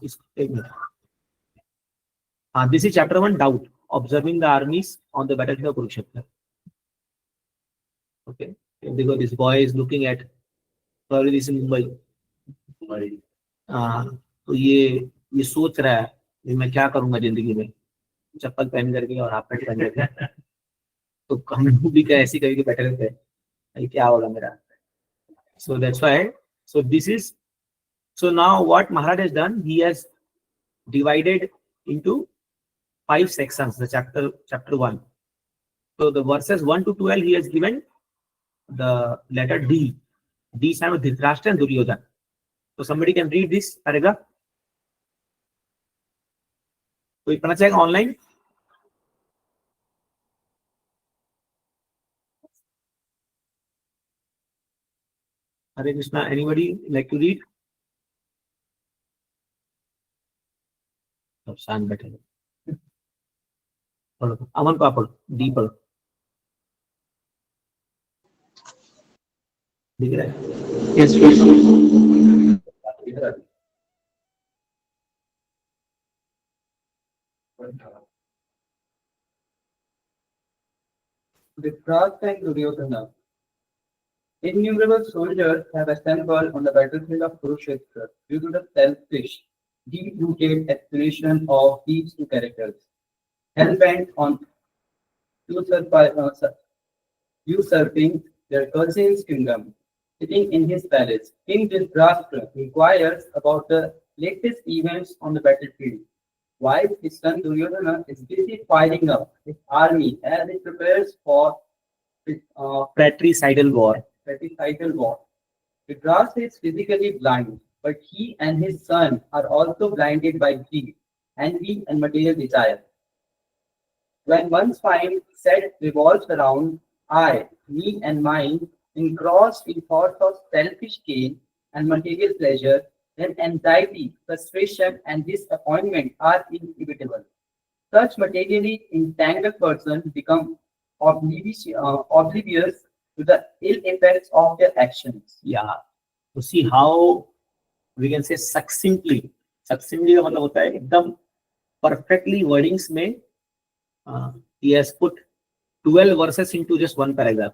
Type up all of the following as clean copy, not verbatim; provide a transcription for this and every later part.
This is chapter 1, doubt, observing the armies on the battlefield of Kurukshetra. Okay, because this boy is looking at probably this in Mumbai. तो ये सोच रहा है कि मैं क्या करूंगा जिंदगी में, चप्पल पहन करके और हाफ पैंट पहन करके। तो हम लोग भी क्या ऐसी कभी बैठे रहते हैं, क्या होगा मेरा। So that's why. So this is. So now what Maharaj has done, he has divided into 5 sections. The chapter 1. So the verses 1 to 12 he has given the letter D. D stand for Dhritarashtra and Duryodhana. So somebody can read this paragraph. कोई पढ़ना चाहेगा online? Hare Krishna, anybody like to read? सब शांत बैठे पढ़ो, अमन को आप पढ़ो, डी पढ़ो, दिख रहा है? Yes, Dhritarashtra and Duryodhana. Innumerable soldiers have assembled on the battlefield of Kurukshetra due to the selfish, deep-rooted aspiration of these two characters, hell-bent on usurping their cousin's kingdom. Sitting in his palace, King Dhritarashtra inquires about the latest events on the battlefield, while his son Duryodhana is busy firing up his army as it prepares for Fratricidal war. Dhritarashtra is physically blind, but he and his son are also blinded by greed, envy, and material desire. When one's mind set revolves around I, me, and mine, engrossed in thoughts of selfish gain and material pleasure, then anxiety, frustration, and disappointment are inevitable. Such materially entangled persons become oblivious to the ill effects of their actions. Yeah. To see how we can say succinctly का मतलब होता है एकदम perfectly wordings में he has put 12 verses into just one paragraph.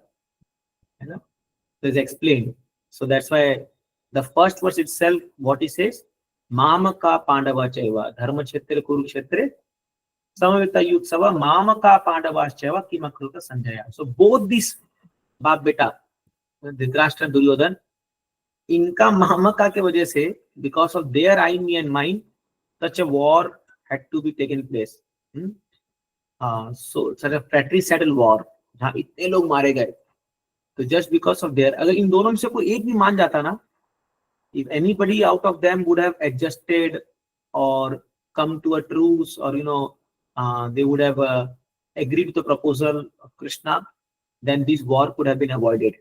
You know? So it's explained. So that's why the first verse itself, what he says, Mamaka Pandava Chaiva, Dharma Kshetre Kurukshetre, Samavita Yutsava, Mamaka Pandava Chaiva, Kimakruta Sanjaya. So both these बाप बेटा धृतराष्ट्र दुर्योधन इनका मामका के वजह से because of their I, me and mine, such a war had to be taken place. So such a fratricidal war जहाँ इतने लोग मारे गए, तो just because of their, अगर इन दोनों में से कोई एक भी मान जाता ना, if anybody out of them would have adjusted or come to a truce, or they would have agreed to the proposal of Krishna, then this war could have been avoided.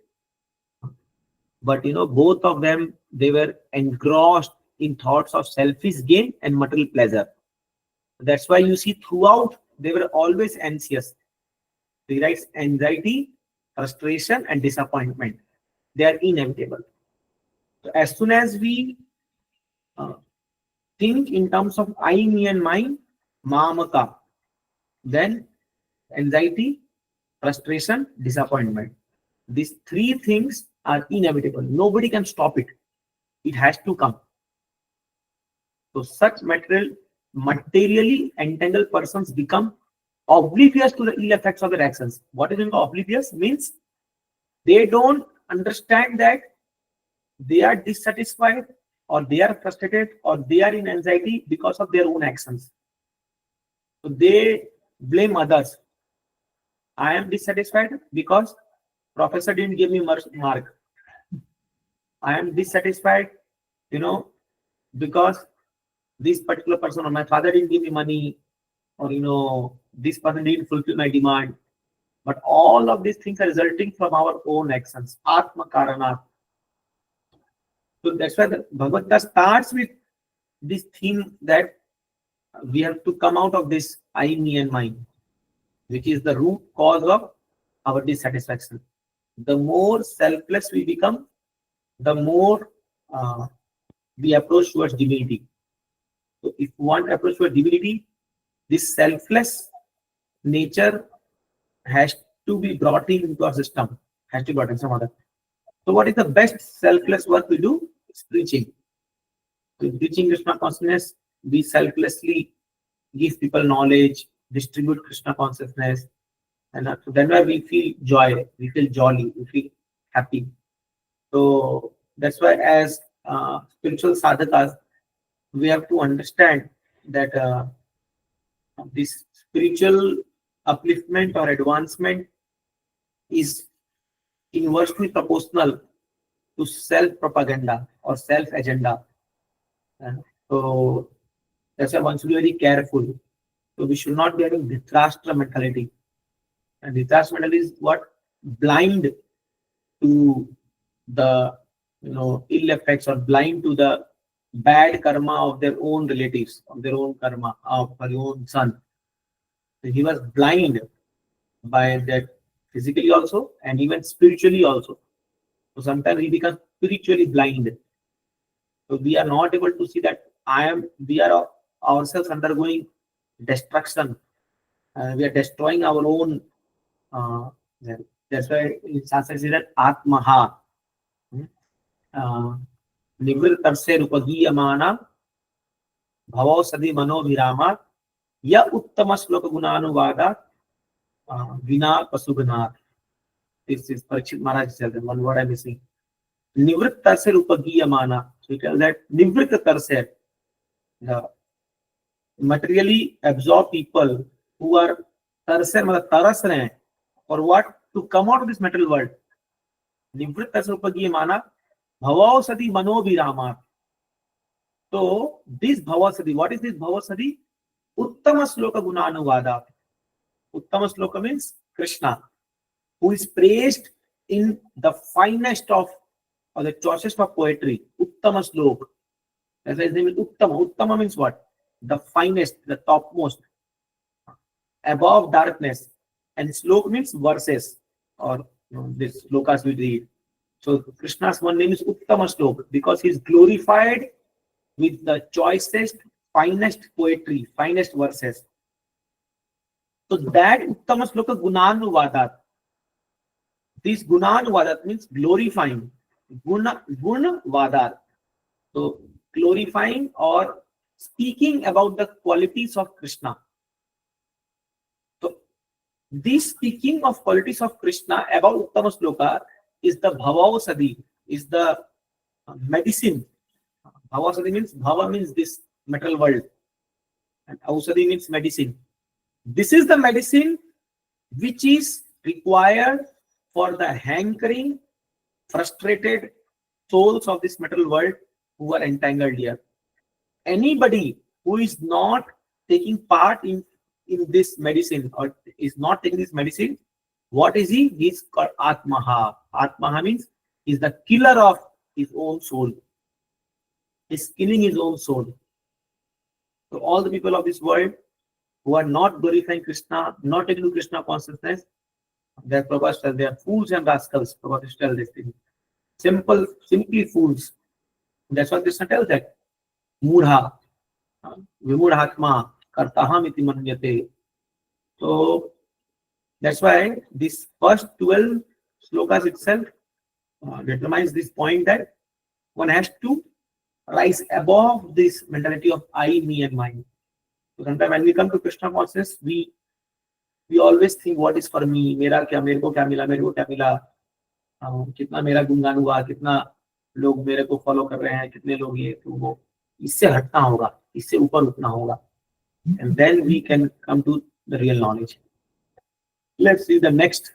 But both of them, they were engrossed in thoughts of selfish gain and material pleasure. That's why you see throughout they were always anxious. He writes anxiety, frustration, and disappointment. They are inevitable. So as soon as we think in terms of I, me, and mine, mamaka, then anxiety, frustration, disappointment. These 3 things are inevitable. Nobody can stop it. It has to come. So such materially entangled persons become oblivious to the ill effects of their actions. What is oblivious? Means they don't understand that they are dissatisfied, or they are frustrated, or they are in anxiety because of their own actions. So they blame others. I am dissatisfied because professor didn't give me mark. I am dissatisfied, because this particular person, or my father didn't give me money, or this person didn't fulfill my demand. But all of these things are resulting from our own actions. Atma Karanat. So that's why the Bhagavad Gita starts with this theme that we have to come out of this I, me, and mine, which is the root cause of our dissatisfaction. The more selfless we become, the more we approach towards divinity. So if one approach for divinity, this selfless nature has to be brought into our system, has to be brought in some other. So what is the best selfless work we do? It's preaching. With preaching Krishna consciousness, we selflessly give people knowledge, distribute Krishna consciousness, and then why we feel joy, we feel jolly, we feel happy. So that's why as spiritual sadhakas, we have to understand that this spiritual upliftment or advancement is inversely proportional to self-propaganda or self-agenda. So that's why one should be very careful. So we should not be having Dhritarashtra mentality. And Dhritarashtra mentality is what? Blind to the ill effects or blind to the bad karma of their own relatives, of their own karma, of their own son. So he was blind by that physically also and even spiritually also. So sometimes he becomes spiritually blind. So we are not able to see that we are ourselves undergoing destruction. We are destroying our own. That's why in Sanskrit says that Atmaha. Nivritarse rupagiyamana bhavo sadi manobhirama ya uttama sloka gunanuvada vina pasuganath. This is Parikshit Maharaj said, one word I'm missing. Nivritarse rupagiyamana. So it tells that Nivritarse, the materially absorbed people who are taras rahe for what? To come out of this material world. Nivritarse rupagiyamana bhavasati manobhirama. So this bhavasati, what is this bhavasati? Uttama sloka gunanuvada. Uttama sloka means Krishna, who is praised in the finest of or the choicest of poetry. Uttama sloka. That's why his name is Uttama. Uttama means what? The finest, the topmost, above darkness. And sloka means verses or this slokas we read. So Krishna's one name is Uttama Sloka because he is glorified with the choicest, finest poetry, finest verses. So that Uttama Sloka Gunanuvadat. This Gunanuvadat means glorifying. Gunavadat. So glorifying or speaking about the qualities of Krishna. So this speaking of qualities of Krishna about Uttama Sloka is the Bhavasadi, is the medicine. Bhavasadi means, Bhava means this material world. And Ausadi means medicine. This is the medicine which is required for the hankering, frustrated souls of this material world who are entangled here. Anybody who is not taking part in this medicine or is not taking this medicine, what is he? He is called Atmaha. Atmaha means he is the killer of his own soul. He is killing his own soul. So all the people of this world who are not glorifying Krishna, not taking to Krishna consciousness, they are fools and rascals. Prabhu tells this thing. Simply fools. That's what Krishna tells that. Mudha, Vimudhatma, Kartaham iti manyate. So that's why this first 12 slokas itself determines this point that one has to rise above this mentality of I, me, and mine. So sometimes when we come to Krishna consciousness, we always think what is for me, मेरा क्या, मेरे को क्या मिला, मेरे को क्या मिला, कितना मेरा गुणगान हुआ, कितना लोग मेरे को फॉलो कर रहे हैं, कितने लोग ये तो वो, इससे हटना होगा, इससे ऊपर उठना होगा, and then we can come to the real knowledge. Let's see the next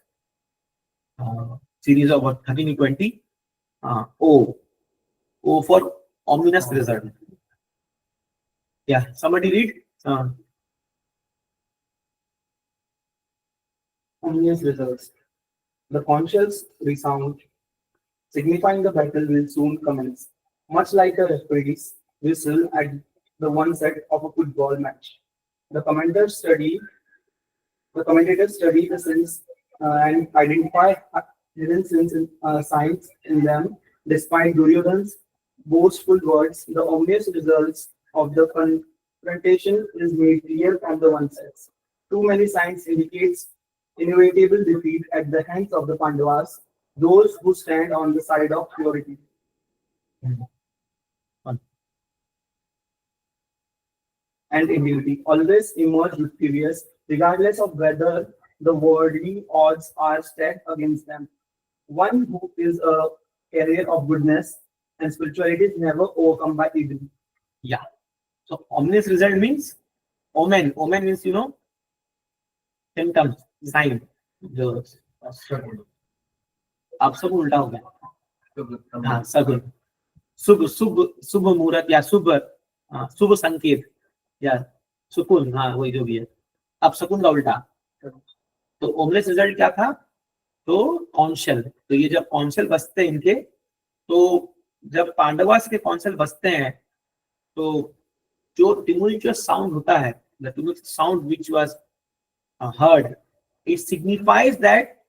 series of 13 to 20. O for ominous result. Yeah, somebody read. Ominous results. The conscious resound, signifying the battle will soon commence, much like a referee's whistle at the one set of a football match. The commentators study the sins and identify hidden signs in them. Despite Duryodhana's boastful words, the obvious results of the confrontation is made clear from the one side. Too many signs indicates inevitable defeat at the hands of the Pandavas, those who stand on the side of purity. And integrity always emerge victorious, regardless of whether the worldly odds are stacked against them. One who is a carrier of goodness and spirituality is never overcome by evil. Yeah. So ominous result means omen. Omen means symptoms, sign. जो आप सब उल्टा हो गया. हाँ, सगुन. शुभ शुभ शुभ मुहूर्त या शुभ संकेत या सुकून. हाँ, वही जो भी है. अब शकुन का उल्टा. तो ओमलेस रिजल्ट क्या था? तो कौंसल. तो ये जब कौंसल बसते हैं इनके, तो जब पांडवास के कौंसल बसते हैं, तो जो tumultuous साउंड होता है, the tumultuous sound which was heard, it signifies that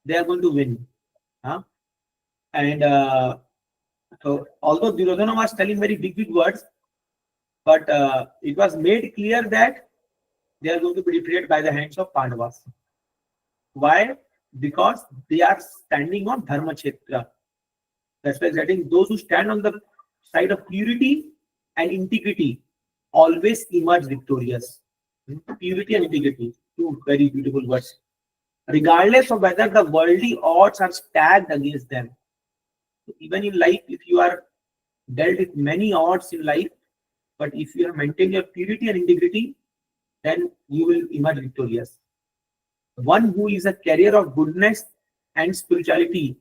they are going to win. And so although Duryodhana was telling very big words, but it was made clear that they are going to be defeated by the hands of Pandavas. Why? Because they are standing on Dharma Kshetra. That's why getting those who stand on the side of purity and integrity always emerge victorious. Purity and integrity, two very beautiful words. Regardless of whether the worldly odds are stacked against them. Even in life, if you are dealt with many odds in life, but if you have maintained your purity and integrity, then you will emerge victorious. One who is a carrier of goodness and spirituality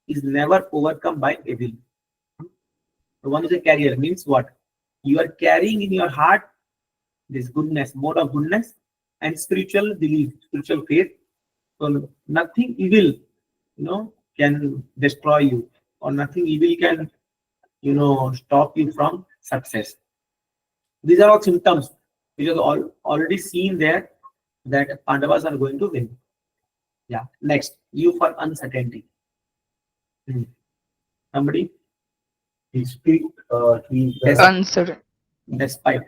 is never overcome by evil. One is a carrier means what? You are carrying in your heart this goodness, mode of goodness and spiritual belief, spiritual faith. So nothing evil, can destroy you, or nothing evil can, stop you from success. These are all symptoms which are already seen there that Pandavas are going to win. Yeah. Next, U for uncertainty. Somebody? Despite Uncertain. Despite.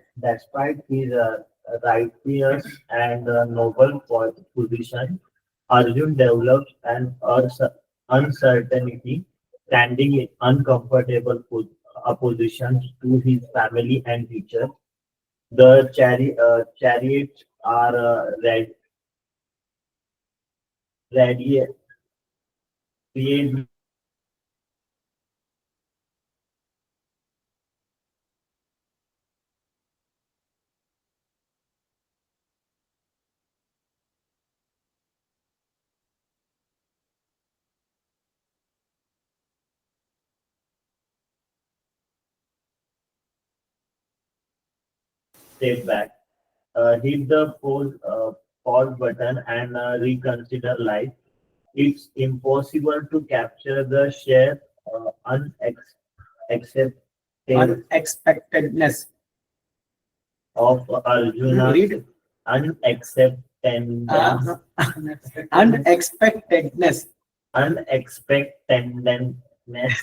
his righteous and noble position, Arjun developed an uncertainty, standing in uncomfortable opposition to his family and teachers. The chariots are radiant, step back, hit the pause button and reconsider life. It's impossible to capture the sheer Unexpectedness. of Arjuna's Read. unacceptance. Unexpectedness. Unexpectedness.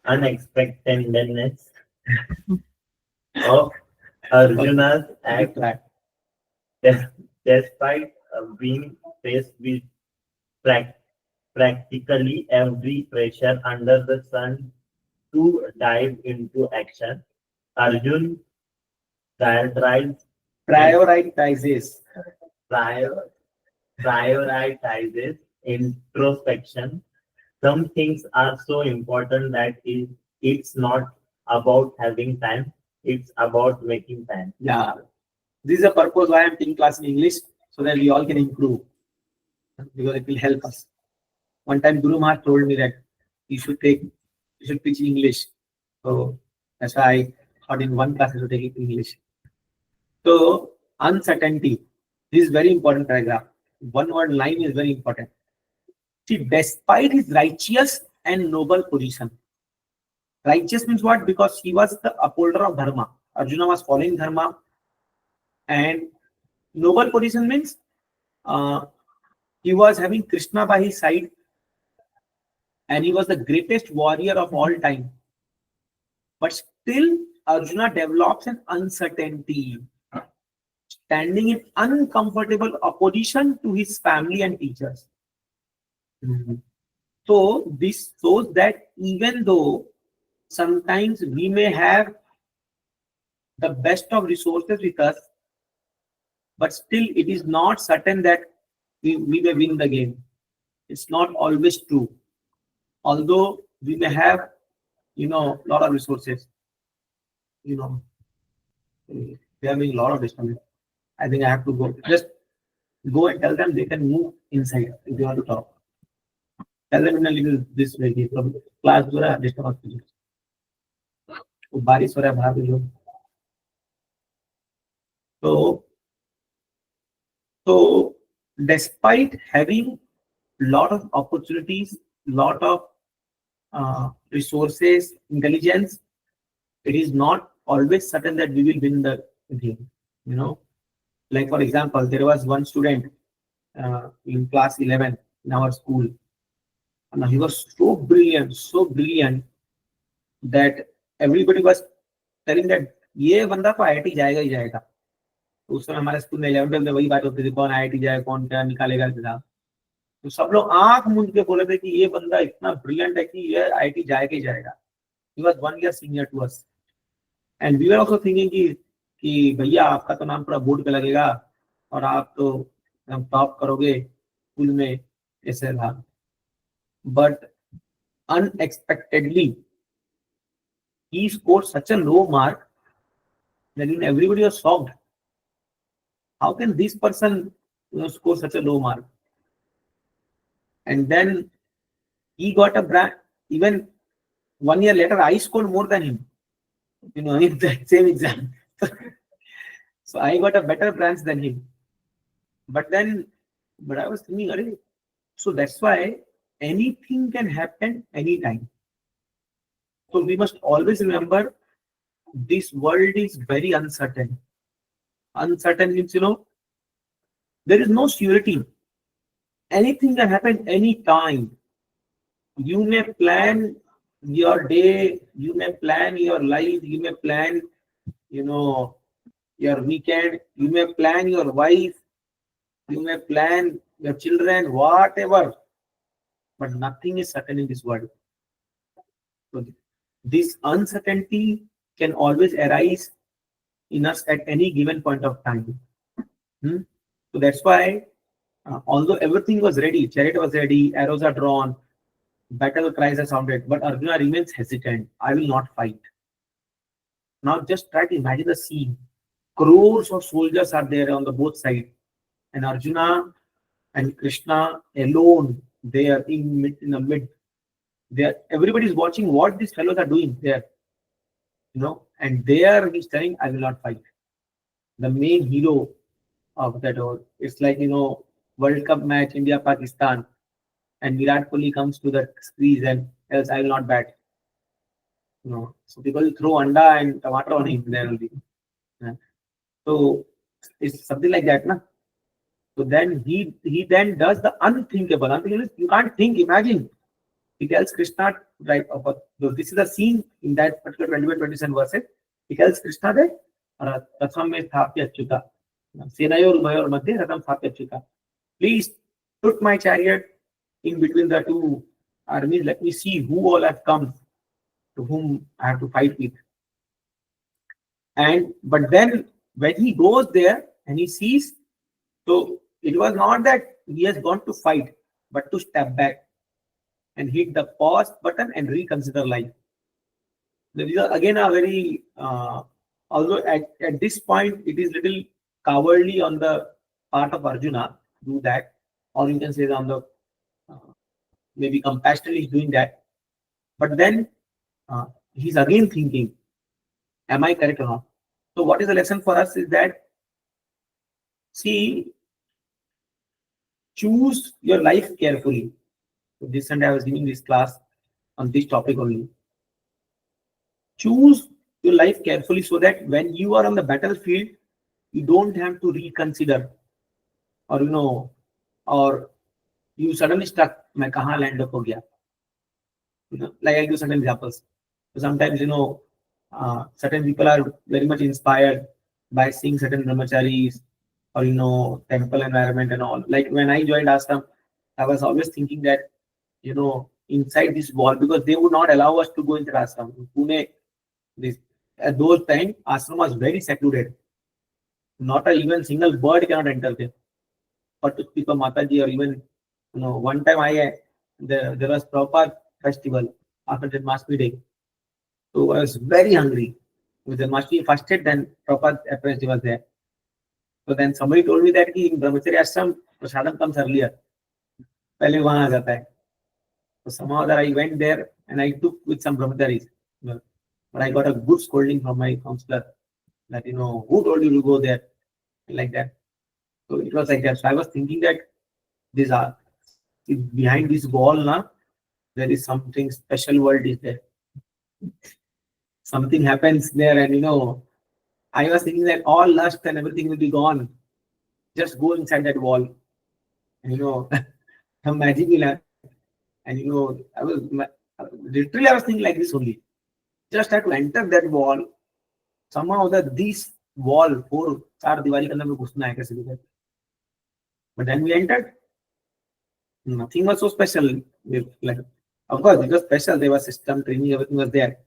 Unexpectedness of Arjuna's act, despite being faced with practically every pressure under the sun to dive into action. Arjun prioritizes introspection. Some things are so important that it's not about having time, it's about making time. Yeah. This is the purpose why I'm taking class in English, so that we all can improve. Because it will help us. One time Guru Maharaj told me that you should teach English. So that's why I thought in one class I should take it in English. So uncertainty. This is very important paragraph. One word line is very important. See, despite his righteous and noble position. Righteous means what? Because he was the upholder of Dharma. Arjuna was following Dharma. And noble position means he was having Krishna by his side. And he was the greatest warrior of all time. But still, Arjuna develops an uncertainty, standing in uncomfortable opposition to his family and teachers. So this shows that even though sometimes we may have the best of resources with us, but still it is not certain that we may win the game. It's not always true. Although we may have, a lot of resources, we are having a lot of disturbance. I think I have to go. Just go and tell them they can move inside if they want to talk. Tell them in a little this way. Class जो है disturb मत कीजिए. वो बारिश हो रहा है बाहर भी लोग. So despite having lot of opportunities, lot of resources, intelligence, it is not always certain that we will win the game. Like for example, there was one student in class 11 in our school, and he was so brilliant that everybody was telling that ये बंदा तो IIT जाएगा ही जाएगा. तो उस समय हमारे school में 11th में वही बात होती थी, कौन आईआईटी जाए, कौन क्या निकालेगा एग्जाम. तो सब लोग आंख मूंद के बोले थे कि ये बंदा इतना ब्रिलियंट है कि ये आईआईटी जाएगा ही जाएगा. He was 1 year senior to us, and we were also thinking कि भैया आपका तो नाम पूरा बोर्ड पे लगेगा और आप तो टॉप करोगे स्कूल में, ऐसे था. But unexpectedly he scored such a low mark that everybody was shocked. How can this person score such a low mark? And then he got a branch. Even 1 year later, I scored more than him, in the same exam. So I got a better branch than him. But I was thinking, so that's why anything can happen anytime. So we must always remember this world is very uncertain. Uncertain means, there is no surety. Anything can happen anytime. You may plan your day, you may plan your life, you may plan, your weekend, you may plan your wife, you may plan your children, whatever. But nothing is certain in this world. So this uncertainty can always arise in us at any given point of time. So that's why, although everything was ready, chariot was ready, arrows are drawn, battle cries are sounded, but Arjuna remains hesitant. I will not fight. Now just try to imagine the scene. Crores of soldiers are there on the both sides, and Arjuna and Krishna alone there in the mid. There, everybody is watching what these fellows are doing there. And there he's telling, I will not fight. The main hero of that all. It's like, World Cup match, India, Pakistan, and Virat Kohli comes to the crease and else I will not bat. So people throw anda and tomato on him there only. So it's something like that, na? So then he then does the unthinkable. Unthinkable is you can't think, imagine. He tells Krishna, right? This is the scene in that particular 21-27 verses. He tells Krishna that Ratham me sthapya achyuta. Senayor Ubayor Madhya Ratham sthapya achyuta. Please put my chariot in between the two armies. Let me see who all have come, to whom I have to fight with. But then when he goes there and he sees, so it was not that he has gone to fight, but to step back and hit the pause button and reconsider life. These are again a very, although at this point it is little cowardly on the part of Arjuna to do that, or you can say on the maybe compassionately doing that. But then he's again thinking, am I correct or not? So what is the lesson for us is that, see, choose your life carefully. So this Sunday I was giving this class on this topic only. Choose your life carefully so that when you are on the battlefield, you don't have to reconsider, or or you suddenly stuck. मैं कहाँ land up हो गया? Like I give certain examples. So sometimes certain people are very much inspired by seeing certain brahmacharis or temple environment and all. Like when I joined ashram, I was always thinking that inside this wall, because they would not allow us to go into ashram. In Pune, this at those times ashram was very secluded. Not a even single bird cannot enter there. But to speak of Mataji, or even one time there was proper festival after the Janmashtami day. So I was very hungry. With the Janmashtami first hit, then proper festival was there. So then somebody told me that in Brahmachari Ashram, Prasadam comes earlier. पहले वहाँ आ जाता है. So somehow that I went there and I took with some brahmacharis. But I got a good scolding from my counselor that who told you to go there like that. So it was like that. So I was thinking that these are behind this wall now, there is something special world is there. Something happens there, and I was thinking that all lust and everything will be gone. Just go inside that wall. And some magic will happen. And literally I was thinking like this only. Just had to enter that wall. Somehow this wall, 4 diwali ke andar mein ghusna hai kaise bhi. But then we entered. Nothing was so special. Like, of course, it was special. There was system, training, everything was there.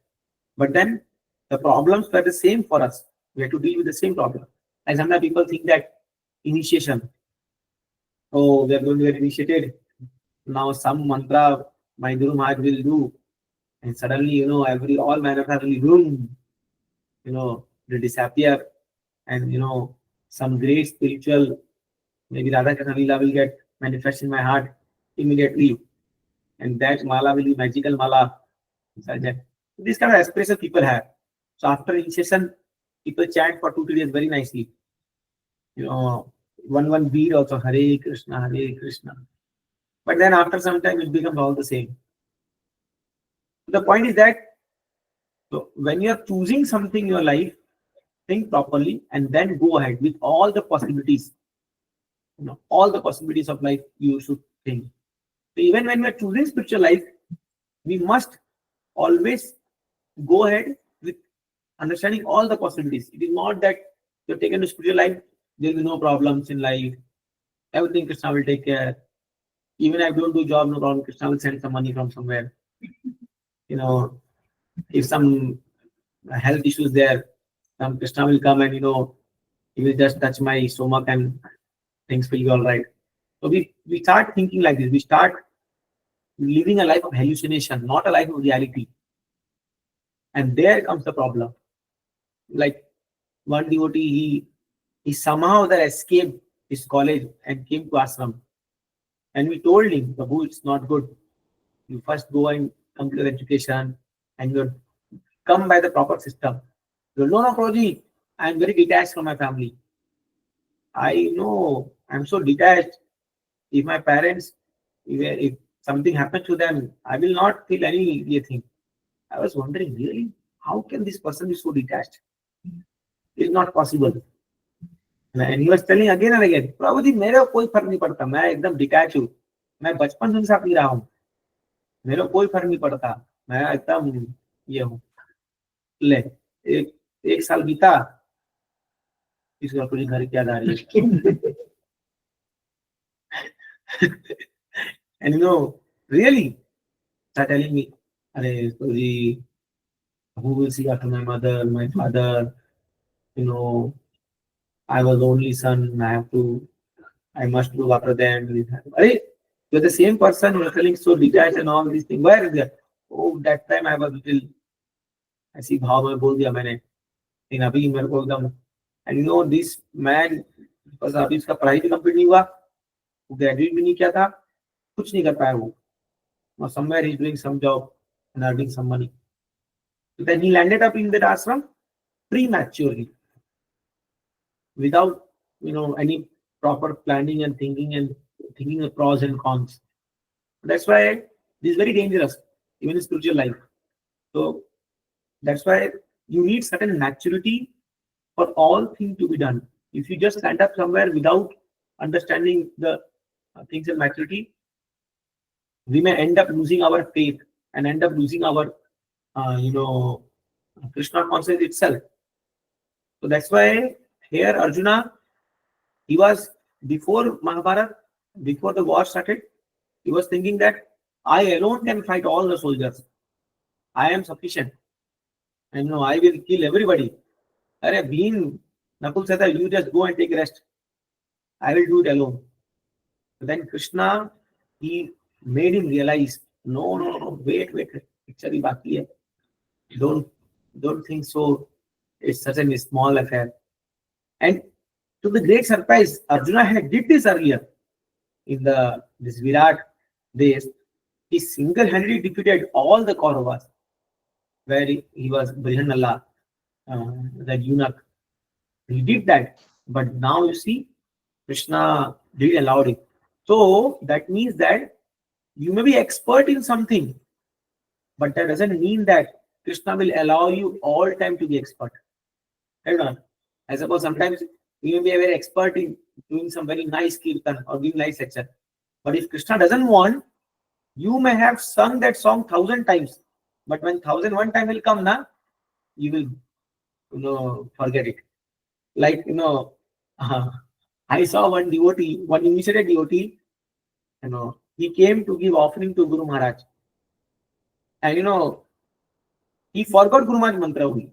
But then the problems were the same for us. We had to deal with the same problem. And sometimes people think that initiation. Oh, we are going to get initiated. Now some mantra my Guru Maharaj will do. And suddenly, all manner of room, they disappear. And, some great spiritual, maybe Radha Krishna Leela will get manifest in my heart immediately. And that mala will be magical mala. This kind of aspiration people have. So after initiation, people chant for 2-3 days very nicely. One bead also, Hare Krishna, Hare Krishna. But then after some time, it becomes all the same. The point is that when you are choosing something in your life, think properly and then go ahead with all the possibilities. All the possibilities of life you should think. So even when we are choosing spiritual life, we must always go ahead with understanding all the possibilities. It is not that you're taken to spiritual life, there will be no problems in life. Everything Krishna will take care. Even if I don't do job, no problem. Krishna will send some money from somewhere. If some health issues there, some Krishna will come and he will just touch my stomach and things will be all right. So we start thinking like this. We start living a life of hallucination, not a life of reality. And there comes the problem. Like one devotee, he somehow that escaped his college and came to ashram. And we told him, Prabhu, it's not good. You first go and complete education and you come by the proper system. No, Prabhuji, I am very detached from my family. I know, I'm so detached. If my parents, if something happens to them, I will not feel anything. I was wondering, really, how can this person be so detached? It's not possible. And he was telling again and again, Prabhu ji, मेरे को कोई फर्क नहीं पड़ता, मैं एकदम detach हूँ, मैं बचपन से उनके साथ नहीं रहा हूँ, मेरे को कोई फर्क नहीं पड़ता, मैं एकदम ये हूँ. ले एक साल बीता, इसको अपनी घर की याद आ रही है. And really, start telling me, Hare Prabhuji, who will see after my mother, my father? I was the only son. I must look after them. Hare, you're the same person. You're telling so detached and all these things. Where is that? Oh, that time I was little. ऐसी भाव में बोल दिया मैंने. लेकिन अभी मेरे को एकदम. And this man, बस अभी इसका पढ़ाई भी कंप्लीट नहीं हुआ, ग्रेजुएट भी नहीं किया था, कुछ नहीं कर पाया वो. Now somewhere he's doing some job and earning some money. So then he landed up in that ashram prematurely, without any proper planning and thinking the pros and cons. That's why this is very dangerous, even in spiritual life. So that's why you need certain maturity for all things to be done. If you just stand up somewhere without understanding the things and maturity, we may end up losing our faith and end up losing our Krishna consciousness itself. So that's why here Arjuna, he was before Mahabharata, before the war started, he was thinking that I alone can fight all the soldiers. I am sufficient. And no, I will kill everybody. Hare, Bhim, Nakul said that you just go and take rest. I will do it alone. Then Krishna, he made him realize, no, wait, actually baki hai. Don't think so. It's such a small affair. And to the great surprise, Arjuna had did this earlier in this Virat days. He single-handedly defeated all the Kauravas, where he was Brihanala, that eunuch. He did that, but now you see, Krishna did allow it. So that means that you may be expert in something, but that doesn't mean that Krishna will allow you all time to be expert. Hold on. I suppose sometimes you may be a very expert in doing some very nice kirtan or giving nice lecture. But if Krishna doesn't want, you may have sung that song 1,000 times. But when 1,001 time will come, you will forget it. Like, I saw one devotee, one initiated devotee, he came to give offering to Guru Maharaj. And he forgot Guru Maharaj mantra only.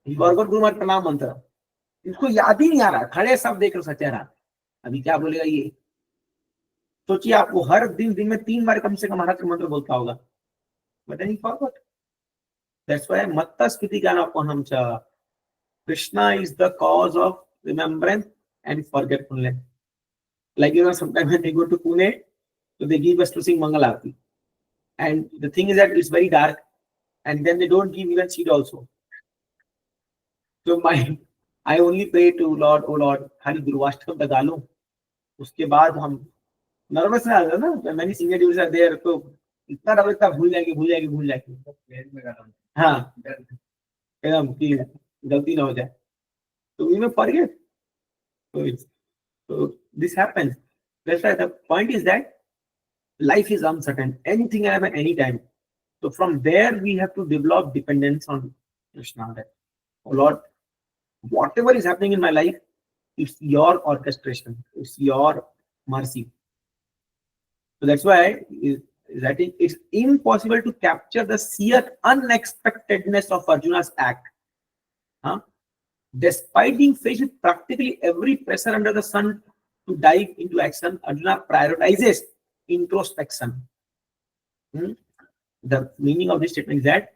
He forgot Guru Maharaj pranam mantra. इसको याद ही नहीं आ रहा, खड़े सब देख रहे सच्चा रहा, अभी क्या बोलेगा ये? सोचिए आप, वो हर दिन में 3 बार कम से कम महाराज मंत्र बोलता होगा, but then he forgot. That's why matta spiti jnanapanam cha. Krishna is the cause of remembrance and forgetfulness. Like sometimes when they go to Pune, so they give us to sing Mangal Aarti, and the thing is that it's very dark, and then they don't give even seed also. So I only pray to Lord, oh Lord, Hari Durvashtakam लगा लो, उसके बाद हम nervous ना आ ना, many senior devotees are there, तो इतना डर लगता भूल जाएंगे हाँ एकदम कि गलती ना हो जाए, तो we may forget. So this happens. That's why the point is that life is uncertain, anything can happen anytime. So from there we have to develop dependence on Krishna. That, oh Lord, whatever is happening in my life, it's your orchestration, it's your mercy. So that's why it's impossible to capture the sheer unexpectedness of Arjuna's act. Despite being faced with practically every pressure under the sun to dive into action, Arjuna prioritizes introspection. The meaning of this statement is that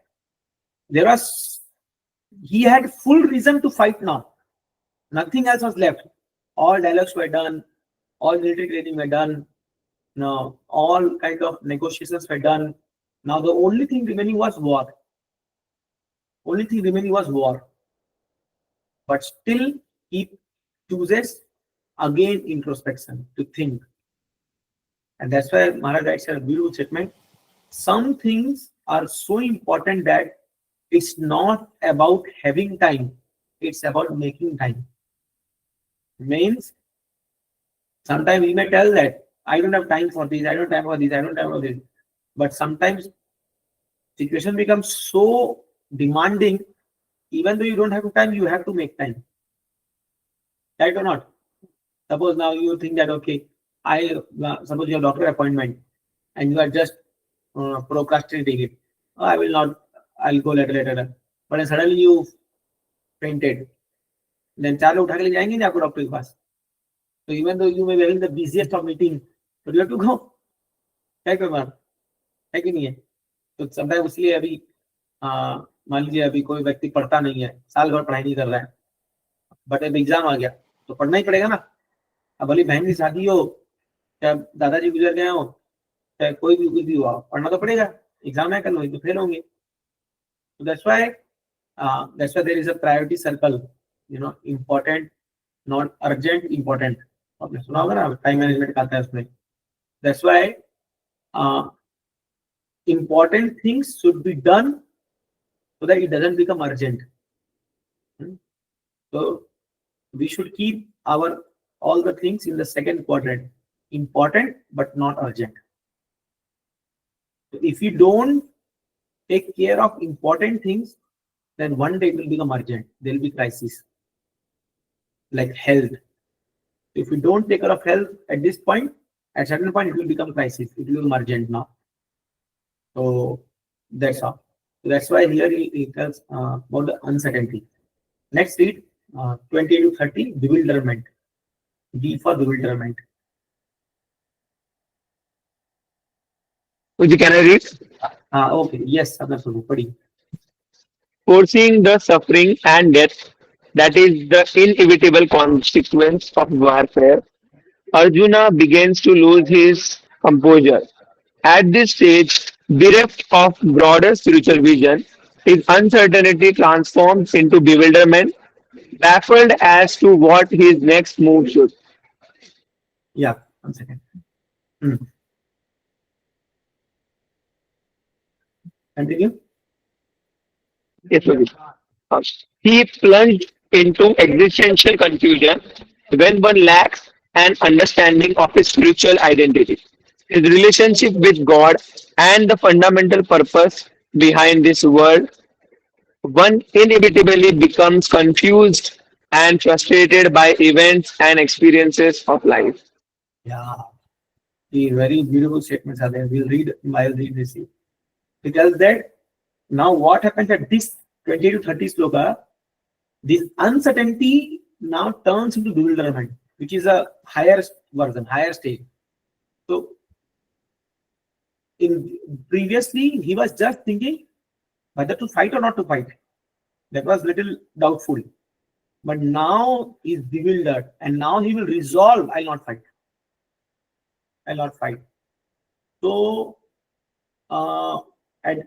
he had full reason to fight now. Nothing else was left. All dialogues were done, all military training were done, all kind of negotiations were done. Now the only thing remaining was war. But still he chooses again introspection, to think. And that's why Maharaj writes a beautiful statement. Some things are so important that it's not about having time, it's about making time. Means sometimes we may tell that I don't have time for this, I don't have time for this, I don't have time for this. But sometimes situation becomes so demanding, even though you don't have time, you have to make time. Right or not? Suppose now you think that, okay, suppose you have doctor appointment and you are just procrastinating it. Oh, I will not, I'll go later. But then suddenly you fainted. Then 4 लोग उठा के ले जाएंगे ना आपको doctor के पास. So even though you may be having the busiest of meeting, but you have to go. है कोई बात है कि नहीं है? तो sometimes इसलिए अभी मान लीजिए अभी कोई व्यक्ति पढ़ता नहीं है, साल भर पढ़ाई नहीं कर रहा है, बट अब एग्जाम आ गया तो पढ़ना ही पड़ेगा ना. अब भले बहन की शादी हो, चाहे दादाजी गुजर गए हो, चाहे कोई भी कुछ भी हुआ, पढ़ना तो पड़ेगा. एग्जाम है कल, वही तो फेल होंगे. So that's why there is a priority circle. Important, not urgent, important. आपने सुना होगा ना, टाइम मैनेजमेंट आता है उसमें. That's why important things should be done so that it doesn't become urgent. So we should keep all the things in the second quadrant. Important but not urgent. So if you don't take care of important things, then one day it will become urgent. There will be crisis, like health. If you don't take care of health at this point, at certain point it will become crisis. It will become urgent now. So that's all. So that's why here he tells about the uncertainty. Next read 20 to 30, bewilderment. B for bewilderment. Which can I read? Okay, yes, Prabhu, padi. Foreseeing the suffering and death that is the inevitable consequence of warfare, Arjuna begins to lose his composure. At this stage, bereft of broader spiritual vision, his uncertainty transforms into bewilderment, baffled as to what his next move should. Yeah, 1 second. Hmm. Continue. Yes, Ravi. Uh, He plunged into existential confusion when one lacks an understanding of his spiritual identity, his relationship with God, and the fundamental purpose behind this world. One inevitably becomes confused and frustrated by events and experiences of life. Yeah, the very beautiful statements are there. I'll read this. It tells that now what happens at this 20 to 30 sloka, this uncertainty now turns into bewilderment, which is a higher version, higher stage. So in previously he was just thinking whether to fight or not to fight. That was little doubtful. But now he's bewildered, and now he will resolve, I'll not fight. I'll not fight. So uh, at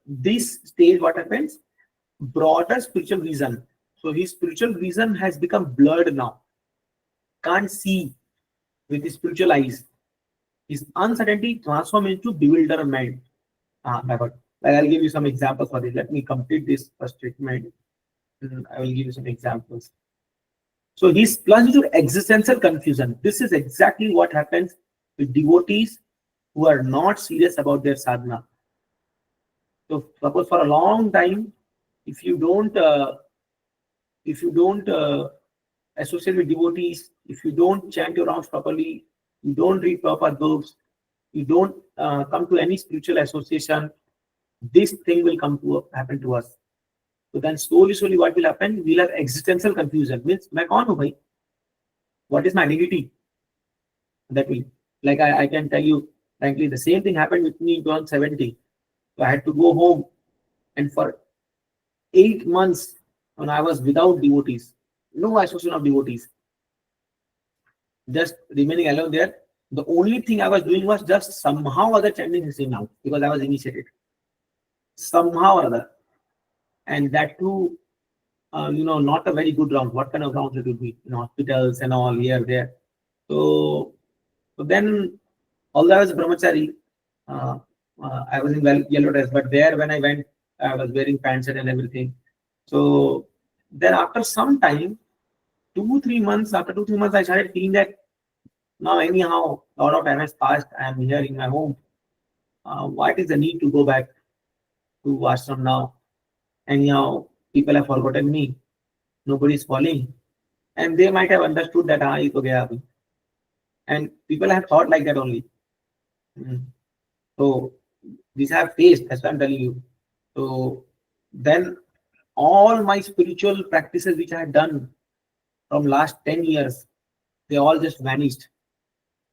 this stage, what happens? Broader spiritual vision. So his spiritual vision has become blurred now. Can't see with his spiritual eyes. His uncertainty transforms into bewilderment. My God. I'll give you some examples for this. Let me complete this first statement. I will give you some examples. So he's plunged into existential confusion. This is exactly what happens with devotees who are not serious about their sadhana. So suppose for a long time, if you don't associate with devotees, if you don't chant your rounds properly, you don't read proper books, you don't come to any spiritual association, this thing will happen to us. So then slowly what will happen? We'll have existential confusion. Means, मैं कौन हूँ भाई? What is my identity? That will, like I can tell you, frankly, the same thing happened with me in 2017. So I had to go home, and for 8 months when I was without devotees, no association of devotees, just remaining alone there. The only thing I was doing was just somehow or other chanting the same now because I was initiated. Somehow or other. And that too, not a very good round. What kind of rounds it would be in hospitals and all here, there. So then, although I was a brahmachari, I was in yellow dress, but there when I went, I was wearing pants and everything. So then after some time, 2-3 months, after 2-3 months, I started feeling that now anyhow, a lot of time has passed. I am here in my home. What is the need to go back to ashram now? Anyhow, people have forgotten me. Nobody is calling. And they might have understood that, ye to gaya abhi. And people have thought like that only. So, these I have faced, that's what I'm telling you. So, then all my spiritual practices which I had done from last 10 years, they all just vanished.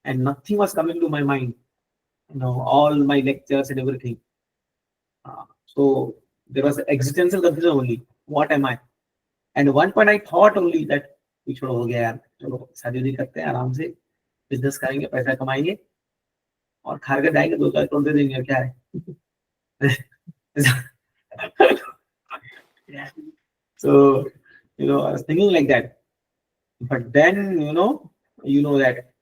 And nothing was coming to my mind. All my lectures and everything. So, there was existential confusion only. What am I? And at one point I thought only that कुछ हो गया यार, चलो शादी नहीं करते हैं, आराम से बिजनेस करेंगे, पैसा कमाएंगे और खारघर जाएंगे, 2 करोड़ दे देंगे, क्या है. So I was thinking like that, but then that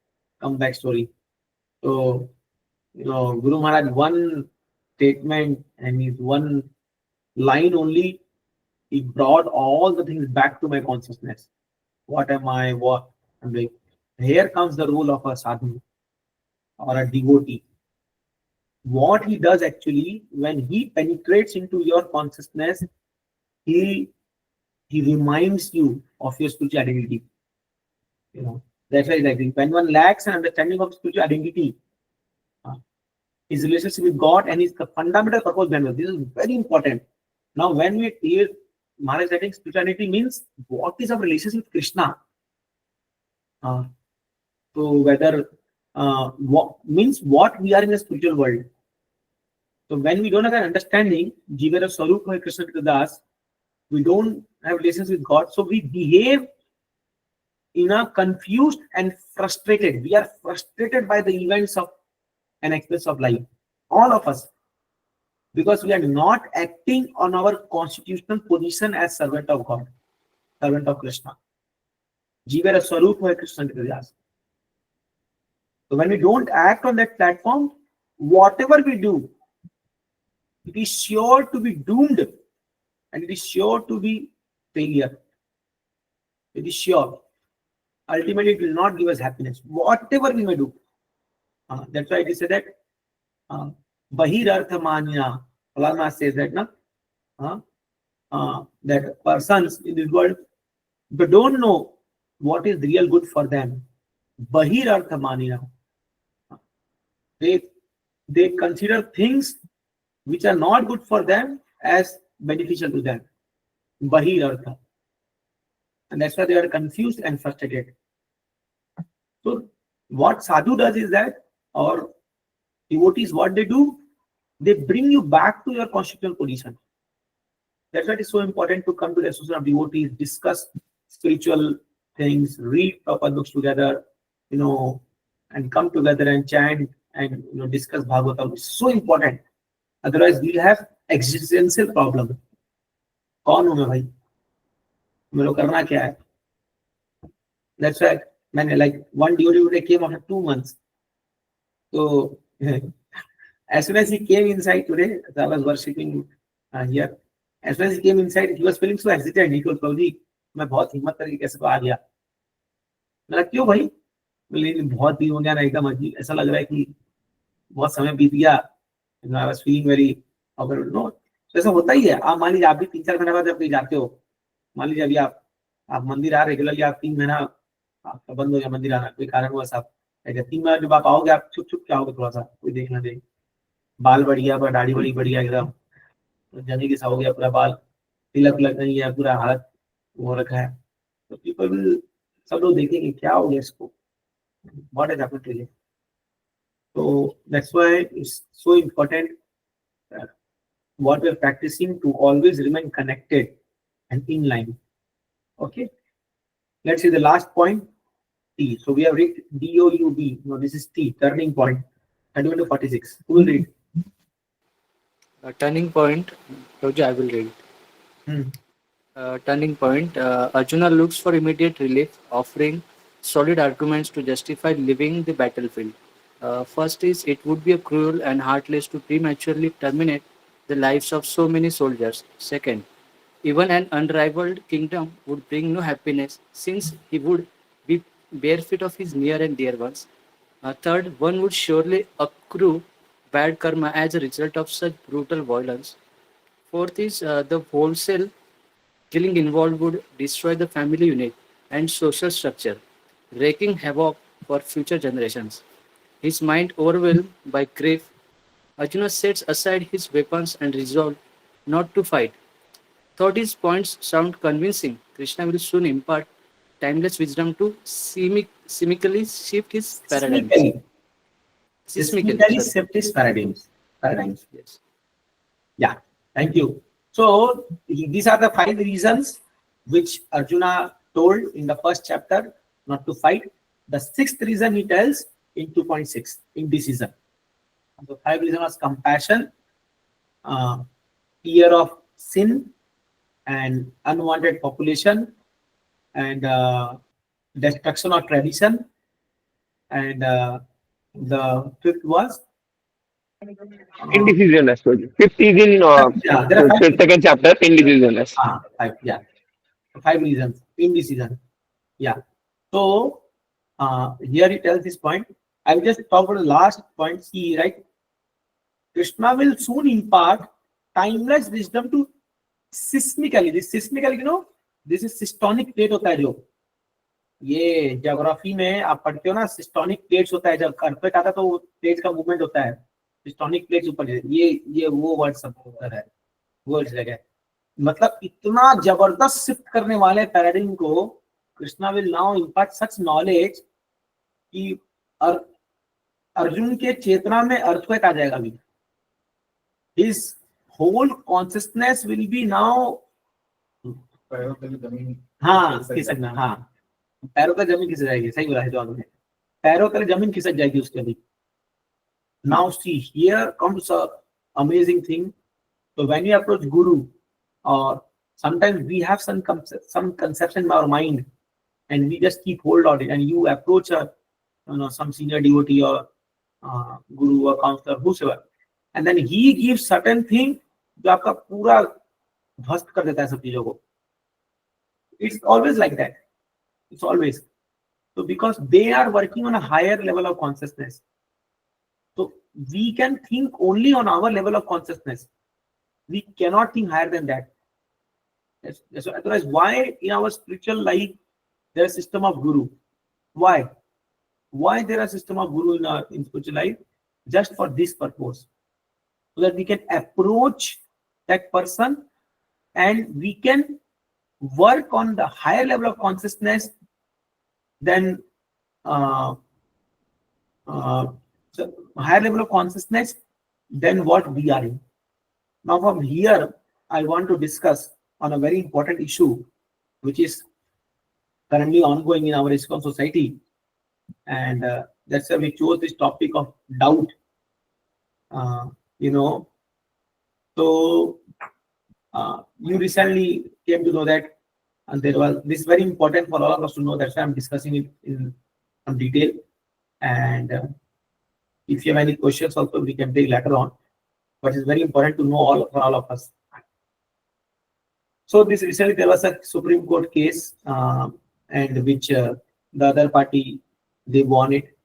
comeback story. So Guru Maharaj, one statement and his one line only, he brought all the things back to my consciousness. What am I? What I'm doing? Here comes the role of a sadhu or a devotee. what he does actually, when he penetrates into your consciousness, he reminds you of your spiritual identity. You know, that's why I think when one lacks an understanding of spiritual identity, uh, his relationship with God and his fundamental purpose behind it. This is very important. Now, when we hear Maharaj, I think spirituality means what is our relationship with Krishna. Uh, so whether what means what we are in the spiritual world. So when we don't have an understanding, Jivara Swarup or Krishna Das, we don't have relations with God, so we behave in a confused and frustrated. We are frustrated by the events of an experience of life, all of us, because we are not acting on our constitutional position as servant of God, servant of Krishna. Jivara Swarup or Krishna Das. So when we don't act on that platform, whatever we do, it is sure to be doomed and it is sure to be failure. It is sure. Ultimately, it will not give us happiness, whatever we may do. That's why it is said that Bahirartha Manya, Alama says that, that persons in this world, they don't know what is real good for them. Bahirartha Manya. They consider things which are not good for them as beneficial to them. Bahirartha. And that's why they are confused and frustrated. So what sadhu does is that, or devotees, what they do, they bring you back to your constitutional position. That's why it is so important to come to the association of devotees, discuss spiritual things, read proper books together, and come together and chant and discuss Bhagavatam. It's so important. Otherwise, we'll have existential problem. कौन हूं मैं भाई? मेरे को करना क्या है? That's why like one devotee came after 2 months. So as soon as he came inside today, I was worshipping here. As soon as he came inside, he was feeling so hesitant. He told Prabhu, मैं बहुत हिम्मत करके कैसे तो आ गया. मैं क्यों भाई? बोले बहुत दिन हो गया ना, एकदम अजीब ऐसा लग रहा है कि बहुत समय बीत गया. I was feeling very awkward. No, ऐसा होता ही है. आप मान लीजिए आप भी 3-4 महीने बाद जब कहीं जाते हो, मान लीजिए अभी आप मंदिर आ रेगुलरली, आप 3 महीना आपका बंद हो गया मंदिर आना, कोई कारणवश आप 3 महीना जब आप आओगे, आप छुप छुप के आओगे, थोड़ा सा कोई देखना दे, बाल बढ़ गया, पूरा दाढ़ी बड़ी बढ़ गया, एकदम जनी के सा हो गया, पूरा बाल तिलक विलक नहीं है, पूरा हाथ हो रखा है, तो पीपल सब लोग देखेंगे क्या हो गया इसको, what has happened to him. So that's why it's so important what we're practicing to always remain connected and in line. Okay, let's see the last point, T. So we have read D.O.U.B. No, this is T, turning point. 31 to 46. Who will read? Turning point. Roger, I will read. Turning point. Arjuna looks for immediate relief, offering solid arguments to justify leaving the battlefield. First is, it would be a cruel and heartless to prematurely terminate the lives of so many soldiers. Second, even an unrivaled kingdom would bring no happiness, since he would be barefoot of his near and dear ones. Third, one would surely accrue bad karma as a result of such brutal violence. Fourth is, the wholesale killing involved would destroy the family unit and social structure, wreaking havoc for future generations. His mind overwhelmed by grief, Arjuna sets aside his weapons and resolved not to fight. Thought his points sound convincing. Krishna will soon impart timeless wisdom to seemingly shift his paradigms. Seismically shift his paradigms. Yes. Yeah, thank you. So these are the 5 reasons which Arjuna told in the first chapter not to fight. The 6th reason he tells in 2.6, indecision. The 5 reasons was compassion, fear of sin, and unwanted population, and destruction of tradition, and the 5th was Indecisiveness. 5th is in yeah, there are 5 second chapter, indecisiveness. 5, yeah, 5 reasons, indecision. Yeah. So here he tells this point. I will just talk about the last point, C, right? Krishna will soon impart timeless wisdom to seismically. This seismically, this is systonic plate होता है जो ये geography में आप पढ़ते हो ना, सिस्टोनिक plates होता है, जब अर्थक्वेक आता है तो प्लेट का मूवमेंट होता है, सिस्टोनिक प्लेट्स ऊपर, ये वो वर्ड सब होता है, वो जगह, मतलब इतना जबरदस्त शिफ्ट करने वाले पैराडिग्म को Krishna will now impart such knowledge कि अर्जुन के चेतना में अर्थक्वेक आ जाएगा अभी, his whole consciousness will be now, हाँ खिसकना, हाँ पैरों तक जमीन खिसक जाएगी, सही बोला है जो आपने, पैरों तक जमीन खिसक जाएगी उसके लिए. Now see, here comes a amazing thing. So when you approach Guru, or sometimes we have some conception in our mind, and we just keep hold on it, and you approach some senior devotee or Guru or counselor, whosoever, and then he gives certain thing जो आपका पूरा ध्वस्त कर देता है सब चीजों को. It's always like that. It's always. So because they are working on a higher level of consciousness, so we can think only on our level of consciousness. We cannot think higher than that. So otherwise, why in our spiritual life there is a system of guru? Why? Why there is a system of guru in spiritual life? Just for this purpose, so that we can approach that person and we can work on the higher level of consciousness than higher level of consciousness than what we are in. Now from here, I want to discuss on a very important issue, which is currently ongoing in our ISKCON society, and that's why we chose this topic of doubt. So you recently came to know that, and there was this very important for all of us to know. That's why I'm discussing it in some detail. And if you have any questions, also we can take later on. But it's very important to know for all of us. So this recently there was a Supreme Court case, and which the other party they won it.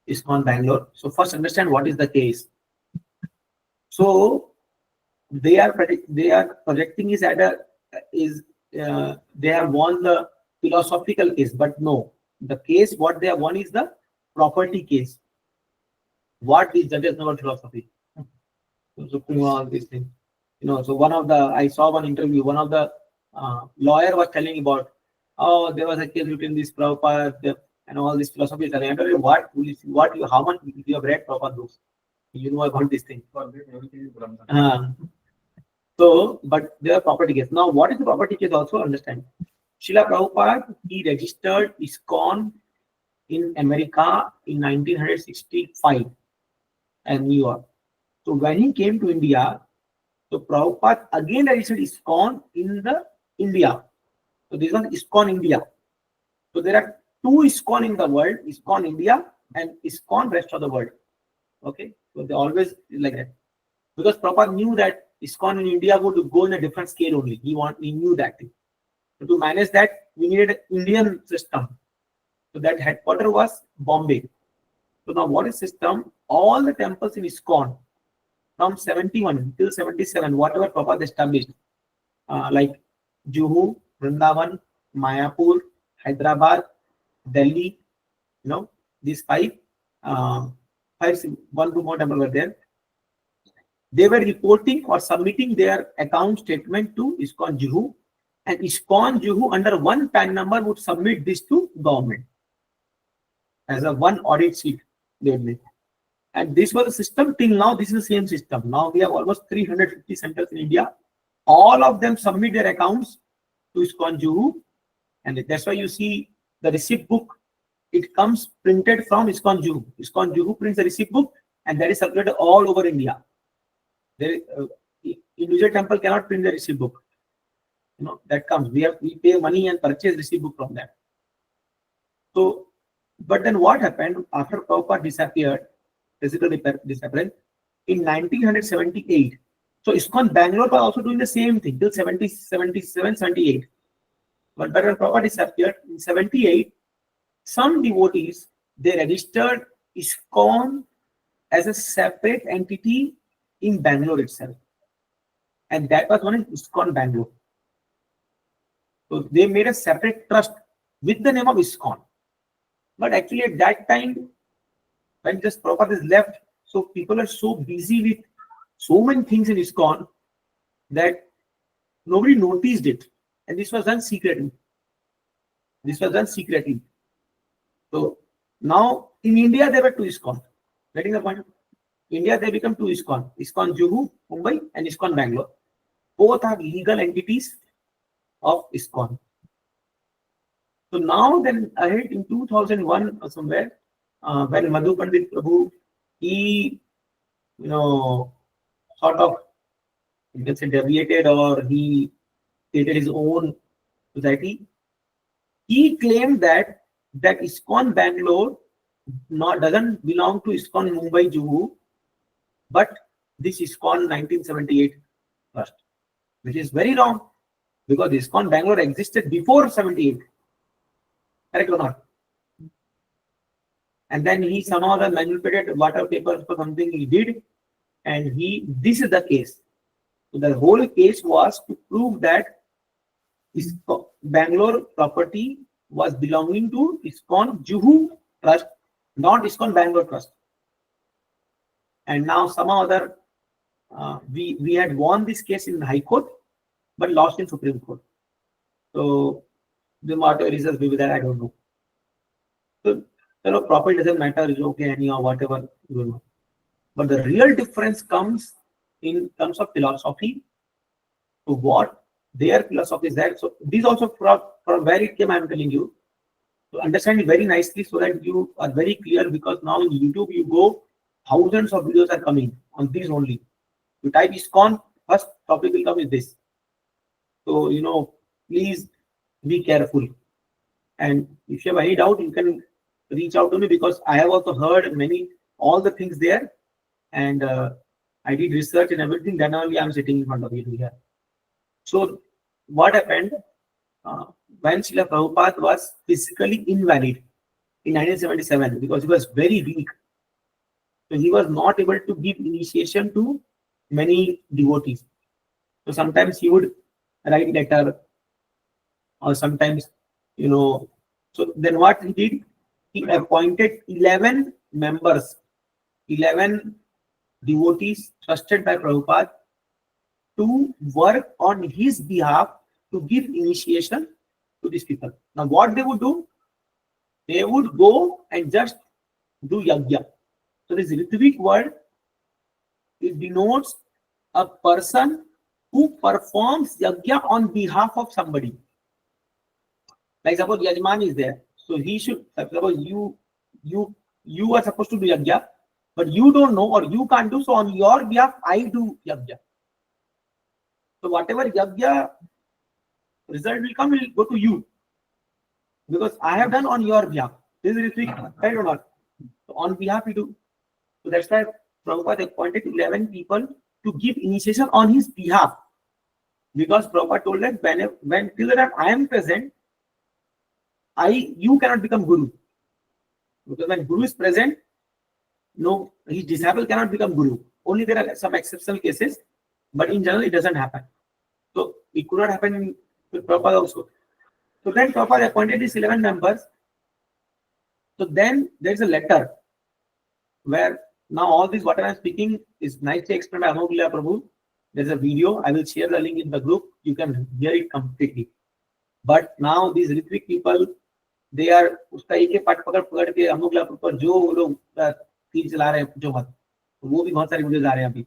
ISKCON Bangalore. So first understand what is the case. So they are projecting is at they have won the philosophical case, but no, the case what they have won is the property case. What these judges know about philosophy? So all these things, So I saw one interview. One of the lawyer was telling about, there was a case between this Prabhupada and all these philosophies. And I told him, how much you have read Prabhupada books? You know about this thing. So, but there are property case. Now, what is the property case? Also understand. Srila Prabhupada, he registered ISKCON in America in 1965 and New York. So when he came to India, so Prabhupada again registered ISKCON in India. So this was ISKCON India. So there are two ISKCON in the world: ISKCON India and ISKCON rest of the world. Okay, so they always like that, because Prabhupada knew that ISKCON in India would go in a different scale only. He knew that thing. So to manage that, we needed an Indian system. So that headquarter was Bombay. So now what is system? All the temples in ISKCON from 71 till 77, whatever Prabhupada established, like Juhu, Vrindavan, Mayapur, Hyderabad, Delhi, these five, one to more temples were there. They were reporting or submitting their account statement to ISKCON Juhu, and ISKCON Juhu under one PAN number would submit this to government as a one audit sheet they would make. And this was the system till now. This is the same system. Now we have almost 350 centers in India. All of them submit their accounts to ISKCON Juhu, and that's why you see the receipt book. It comes printed from ISKCON Juhu. ISKCON Juhu prints the receipt book, and that is circulated all over India. Individual temple cannot print the receipt book. That comes. We pay money and purchase receipt book from that. So, but then what happened after Prabhupada disappeared, physical disappearance, in 1978? So ISKCON Bangalore was also doing the same thing till 77, 78. But when Prabhupada disappeared in 78, some devotees, they registered ISKCON as a separate entity in Bangalore itself. And that was one in ISKCON Bangalore. So they made a separate trust with the name of ISKCON. But actually at that time, when just Prabhupada is left, so people are so busy with so many things in ISKCON that nobody noticed it. And this was done secretly. So now in India there were two ISKCON. Getting the point? India they become two ISKCON. ISKCON Juhu, Mumbai, and ISKCON Bangalore. Both are legal entities of ISKCON. So now then ahead in 2001 or somewhere, when Madhu Pandit Prabhu, he, sort of, you can say, deviated, or he created his own society, he claimed that ISKCON Bangalore doesn't belong to ISKCON Mumbai Juhu, but this ISKCON 1978 first, which is very wrong, because ISKCON Bangalore existed before 78. Correct or not? And then he somehow manipulated water papers for something he did, and this is the case. So the whole case was to prove that Bangalore property was belonging to ISKCON Juhu Trust, not ISKCON Bangalore Trust. And now somehow other we had won this case in the High Court, but lost in Supreme Court. So the whatever reasons maybe that I don't know. So property doesn't matter, is okay anyhow, whatever you know. But the real difference comes in terms of philosophy. So what their philosophy is that. So this also from where it came, I am telling you. So understand it very nicely so that you are very clear, because now in YouTube you go, thousands of videos are coming on this only. You type ISKCON, first topic will come with this. So please be careful. And if you have any doubt, you can reach out to me, because I have also heard all the things there, and I did research and everything. Then only I'm sitting in front of you here. So what happened when Srila Prabhupada was physically invalid in 1977, because he was very weak, so he was not able to give initiation to many devotees. So sometimes he would write letter, or sometimes so then what he did, he appointed 11 members, 11 devotees trusted by Prabhupada to work on his behalf to give initiation to these people. Now what they would do, they would go and just do yajna. So this Ritvik word, it denotes a person who performs yajna on behalf of somebody. Like suppose Yajman is there, so he should, suppose you are supposed to do yajna, but you don't know or you can't do, so on your behalf I do yajna. So whatever yajna result will come, will go to you, because I have done on your behalf. This is Ritvik, right or not? So on behalf you do. So that's why Prabhupada appointed 11 people to give initiation on his behalf, because Prabhupada told that when till the time I am present, you cannot become Guru. Because when Guru is present, no, his disciple cannot become Guru. Only there are some exceptional cases, but in general it doesn't happen. So it could not happen with Prabhupada also. So then Prabhupada appointed these 11 members. So then there is a letter where now all this what I am speaking is nicely explained by Amogila Prabhu. There is a video. I will share the link in the group. You can hear it completely. But now these Ritvik people, they are उसका एक एक पाठ पकड़ के अमोगला पर जो लोग तीर चला रहे हैं, जो मत, वो भी बहुत सारे वीडियोस आ रहे हैं अभी.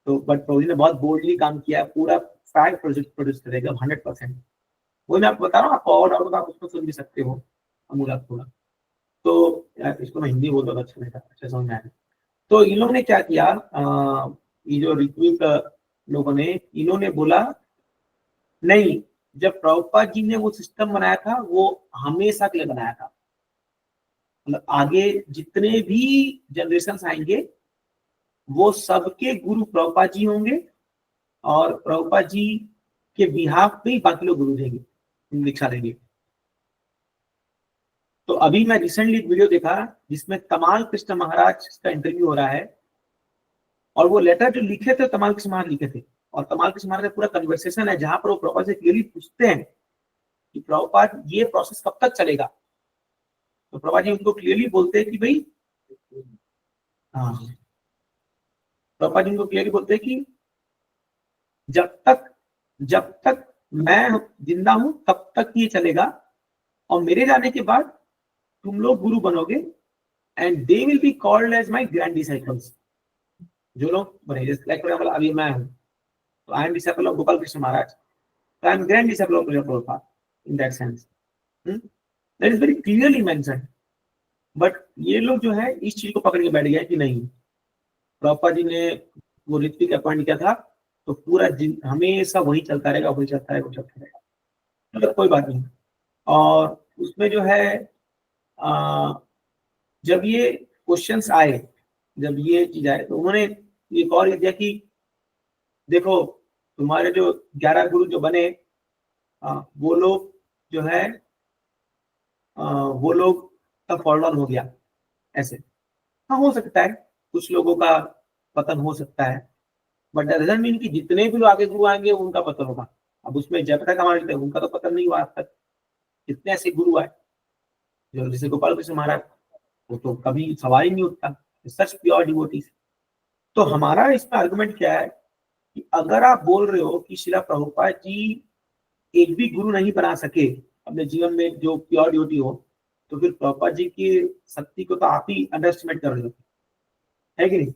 तो बट प्रभु ने बहुत बोल्डली काम किया है, पूरा फैक्ट प्रोजेक्ट प्रोड्यूस करेगा 100%. वो मैं आपको बता रहा हूँ, आप और आप उसको सुन भी सकते हो अमोगला थोड़ा. तो इसको मैं हिंदी बोलता अच्छा नहीं था, अच्छा समझ में आया. तो इन लोगों ने क्या किया, ये जो ऋत्विक लोगों ने, इन्होंने बोला नहीं, जब प्रभुपाद जी ने वो सिस्टम बनाया था वो हमेशा के लिए बनाया था. मतलब आगे जितने भी जनरेशन आएंगे वो सबके गुरु प्रभुपाद जी होंगे, और प्रभुपाद जी के बिहाफ पे ही बाकी लोग गुरु देंगे, दीक्षा देंगे. तो अभी मैं रिसेंटली एक वीडियो देखा जिसमें तमाल कृष्ण महाराज का इंटरव्यू हो रहा है, और वो लेटर जो लिखे थे तमाल कृष्ण महाराज लिखे थे, और तमाल कृष्ण महाराज का पूरा कन्वर्सेशन है जहां पर वो प्रभुपाद से क्लियरली पूछते हैं कि प्रभुपाद ये प्रोसेस कब तक चलेगा। तो प्रभुपाद जी उनको क्लियरली बोलते हैं कि भाई, हाँ, प्रभुपाद जी उनको क्लियरली बोलते हैं कि जब तक मैं जिंदा हूं तब तक ये चलेगा, और मेरे जाने के बाद तुम लोग गुरु बनोगे, and they will be called as my grand disciples. जो लोग बने, जैसे लाइक फॉर एग्जांपल अभी मैं हूं, तो I am disciple of Gopal Krishna Maharaj, तो I am grand disciple of Prabhupada in that sense. That is very clearly mentioned. But ये लोग जो है इस चीज को पकड़ के बैठ गए कि नहीं, प्रभुपाद जी ने वो ऋत्विक अपॉइंट किया था तो पूरा हमेशा वही चलता रहेगा, वही चलता रहेगा, वही चलता रहेगा, मतलब कोई बात नहीं। और उसमें जो है जब ये क्वेश्चंस आए, जब ये चीज आए, तो उन्होंने एक और दिया कि देखो तुम्हारे जो 11 गुरु जो बने, वो लोग जो है वो लोग का फॉल डाउन हो गया ऐसे। हाँ, हो सकता है कुछ लोगों का पतन हो सकता है, बट दैट डजंट मीन कि जितने भी लोग आगे गुरु आएंगे उनका पतन होगा। अब उसमें जब तक हमारे उनका तो पतन नहीं हुआ आज तक। कितने ऐसे गुरु आए जो, जैसे गोपाल कृष्ण महाराज, वो तो कभी सवाल ही नहीं उठता, सच प्योर डिवोटीज। तो हमारा इसमें आर्गुमेंट क्या है कि अगर आप बोल रहे हो कि श्रीला प्रभुपाद जी एक भी गुरु नहीं बना सके अपने जीवन में जो प्योर डिवोटी हो, तो फिर प्रभुपाद जी की शक्ति को तो आप ही अंडर एस्टिमेट कर रहे हो, है कि नहीं?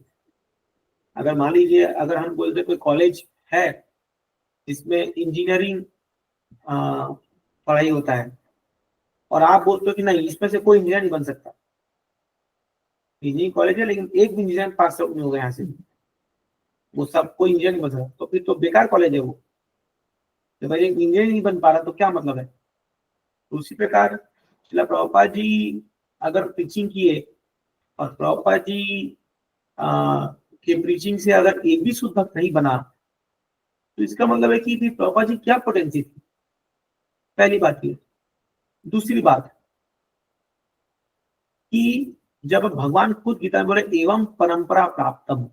अगर मान लीजिए अगर हम बोलते कोई कॉलेज है जिसमें इंजीनियरिंग पढ़ाई होता है, और आप बोलते हो कि नहीं इसमें से कोई इंजीनियर नहीं बन सकता, इंजीनियरिंग कॉलेज है लेकिन एक भी इंजीनियर पास आउट नहीं होगा यहाँ से, वो सब कोई इंजीनियर नहीं बन सकता, तो फिर तो बेकार कॉलेज है वो। जब भाई इंजीनियर नहीं बन पा रहा तो क्या मतलब है? तो उसी प्रकार श्रीला प्रभुपाद जी अगर प्रीचिंग किए, और प्रभुपाद जी के प्रीचिंग से अगर एक भी शुद्ध भक्त नहीं बना, तो इसका मतलब है कि प्रभुपाद जी क्या पोटेंशियल थी, पहली बात ये। दूसरी बात कि जब भगवान खुद गीता में बोले एवं परंपरा प्राप्तम,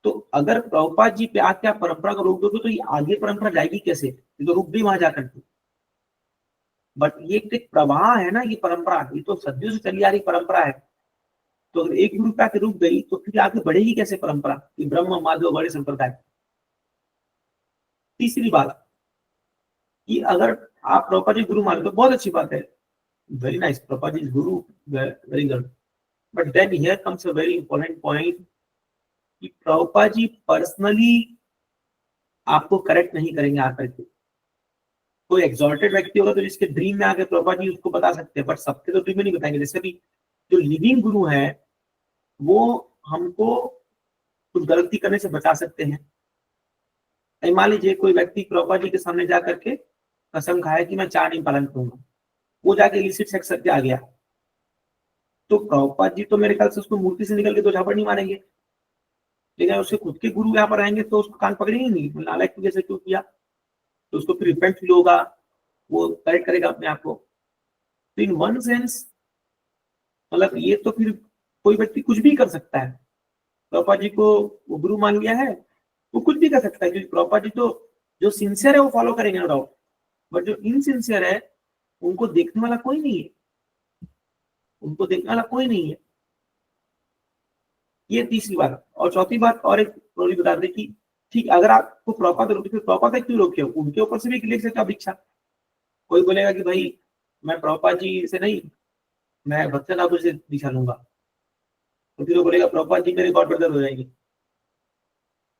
तो अगर प्रभुपाद जी पे आके आप परंपरा को रोक दोगे तो ये आगे परंपरा जाएगी कैसे? ये तो रुक गई वहां जाकर के। बट ये एक प्रवाह है ना, ये परंपरा, ये तो सदियों से चली आ रही परंपरा है। तो अगर एक गुरु पे आके रुक गई तो फिर आगे बढ़ेगी कैसे परंपरा? ये ब्रह्म माधव बड़े संप्रदाय। तीसरी बात कि अगर आप प्रभुपाद जी गुरु मानते हो, बहुत अच्छी बात है, very nice, Prabhupada ji guru, very good. But then here comes a very important point कि प्रभुपाद जी पर्सनली आपको करेक्ट नहीं करेंगे आकर के। कोई एक्सॉल्टेड व्यक्ति होगा तो जिसके ड्रीम में आके प्रभुपाद जी उसको बता सकते हैं, बट सबके तो ड्रीम में नहीं बताएंगे। जैसे भी जो लिविंग गुरु है वो हमको कुछ गलती करने से बचा सकते हैं। मान लीजिए कोई व्यक्ति प्रभुपाद जी के सामने जा करके कसम खाया कि मैं चार नहीं पालन करूंगा, वो जाके इलिसिट सेक्स करके आ गया, तो प्रभुपाद जी तो मेरे ख्याल से उसको मूर्ति से निकल के तो झापड़ नहीं मारेंगे, लेकिन उसके खुद के गुरु यहाँ पर आएंगे तो उसको कान पकड़ेंगे नहीं, नालायक तू जैसे क्यों किया, तो उसको फिर रिपेंट फील होगा, वो करेक्ट करेगा अपने आप को। तो इन वन सेंस मतलब ये तो फिर कोई व्यक्ति कुछ भी कर सकता है। प्रभुपाद जी को वो गुरु मान लिया है, वो कुछ भी कर सकता है, क्योंकि प्रभुपाद जी तो जो सिंसियर है वो फॉलो करेंगे नो डाउट, बट जो इनसिंसियर है उनको देखने वाला कोई नहीं है, उनको देखने वाला कोई नहीं है। ये तीसरी बात। और चौथी बात और एक बता दें कि ठीक अगर आपको प्रभुपाद रोके, फिर प्रभुपाद क्यों रोके हो? उनके ऊपर से भी लिख सकते आप इच्छा। कोई बोलेगा कि भाई मैं प्रभुपाद जी से नहीं, मैं भक्त ठाकुर से दीक्षा लूंगा, तो फिर वो बोलेगा प्रभुपाद जी मेरे गॉड ब्रदर हो जाएंगे।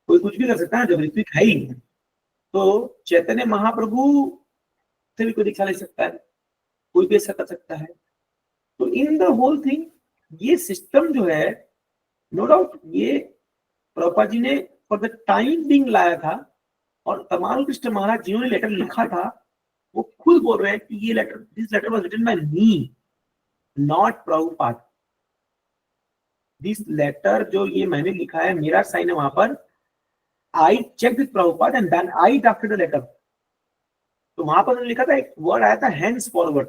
कोई कुछ भी कर सकता है जब ऋत्विक है ही। तो चैतन्य महाप्रभु से भी कोई दीक्षा ले सकता है, कोई भी ऐसा कर सकता है। तो इन द होल थिंग ये सिस्टम जो है नो डाउट ये प्रभुपाद जी ने फॉर द टाइम बिंग लाया था, और तमाल कृष्ण महाराज जिन्होंने लेटर लिखा था वो खुद बोल रहे हैं कि ये letter, this letter was written by me not Prabhupada. This letter जो ये मैंने लिखा है, मेरा साइन है वहां पर, I check with Prabhupada and then I drafted the letter. तो वहां पर लिखा था, एक वर्ड आया था हैंड्स फॉरवर्ड,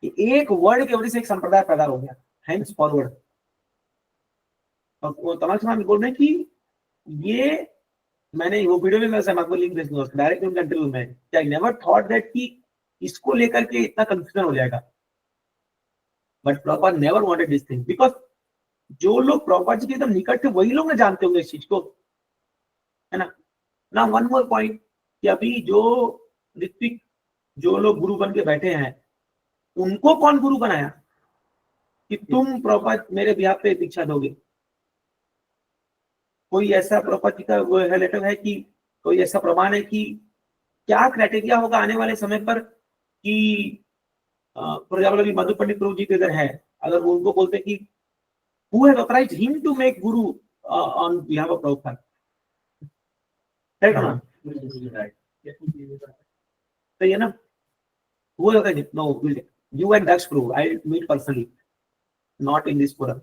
एक वर्ड की वजह से एक संप्रदाय पैदा हो गया, हैंस फॉरवर्ड। और वो तमाम समान बोल रहे हैं कि ये, मैंने वो वीडियो में मैं आपको लिंक भेज दूंगा डायरेक्ट उनका इंटरव्यू में, आई नेवर थॉट दैट कि इसको लेकर के इतना कंफ्यूजन हो जाएगा, but proper never wanted this thing, because जो लोग प्रॉपर जी के एकदम निकट थे वही लोग ना जानते होंगे इस चीज को, है ना। ना वन मोर पॉइंट कि अभी जो ऋत्विक जो लोग गुरु बन के बैठे हैं, उनको कौन गुरु बनाया कि तुम प्रॉपर मेरे बिहार पे दीक्षा दोगे? कोई ऐसा प्रॉपर का वो है लेटर है कि कोई ऐसा प्रमाण है कि क्या क्राइटेरिया होगा आने वाले समय पर कि फॉर एग्जाम्पल अभी मधु पंडित प्रभु जी के इधर है, अगर वो उनको बोलते कि who has authorised him to make guru on behalf of Prabhupada, है ना? सही है ना? वो होता है no, you and Daksh Prabhu I meet personally, not in this forum.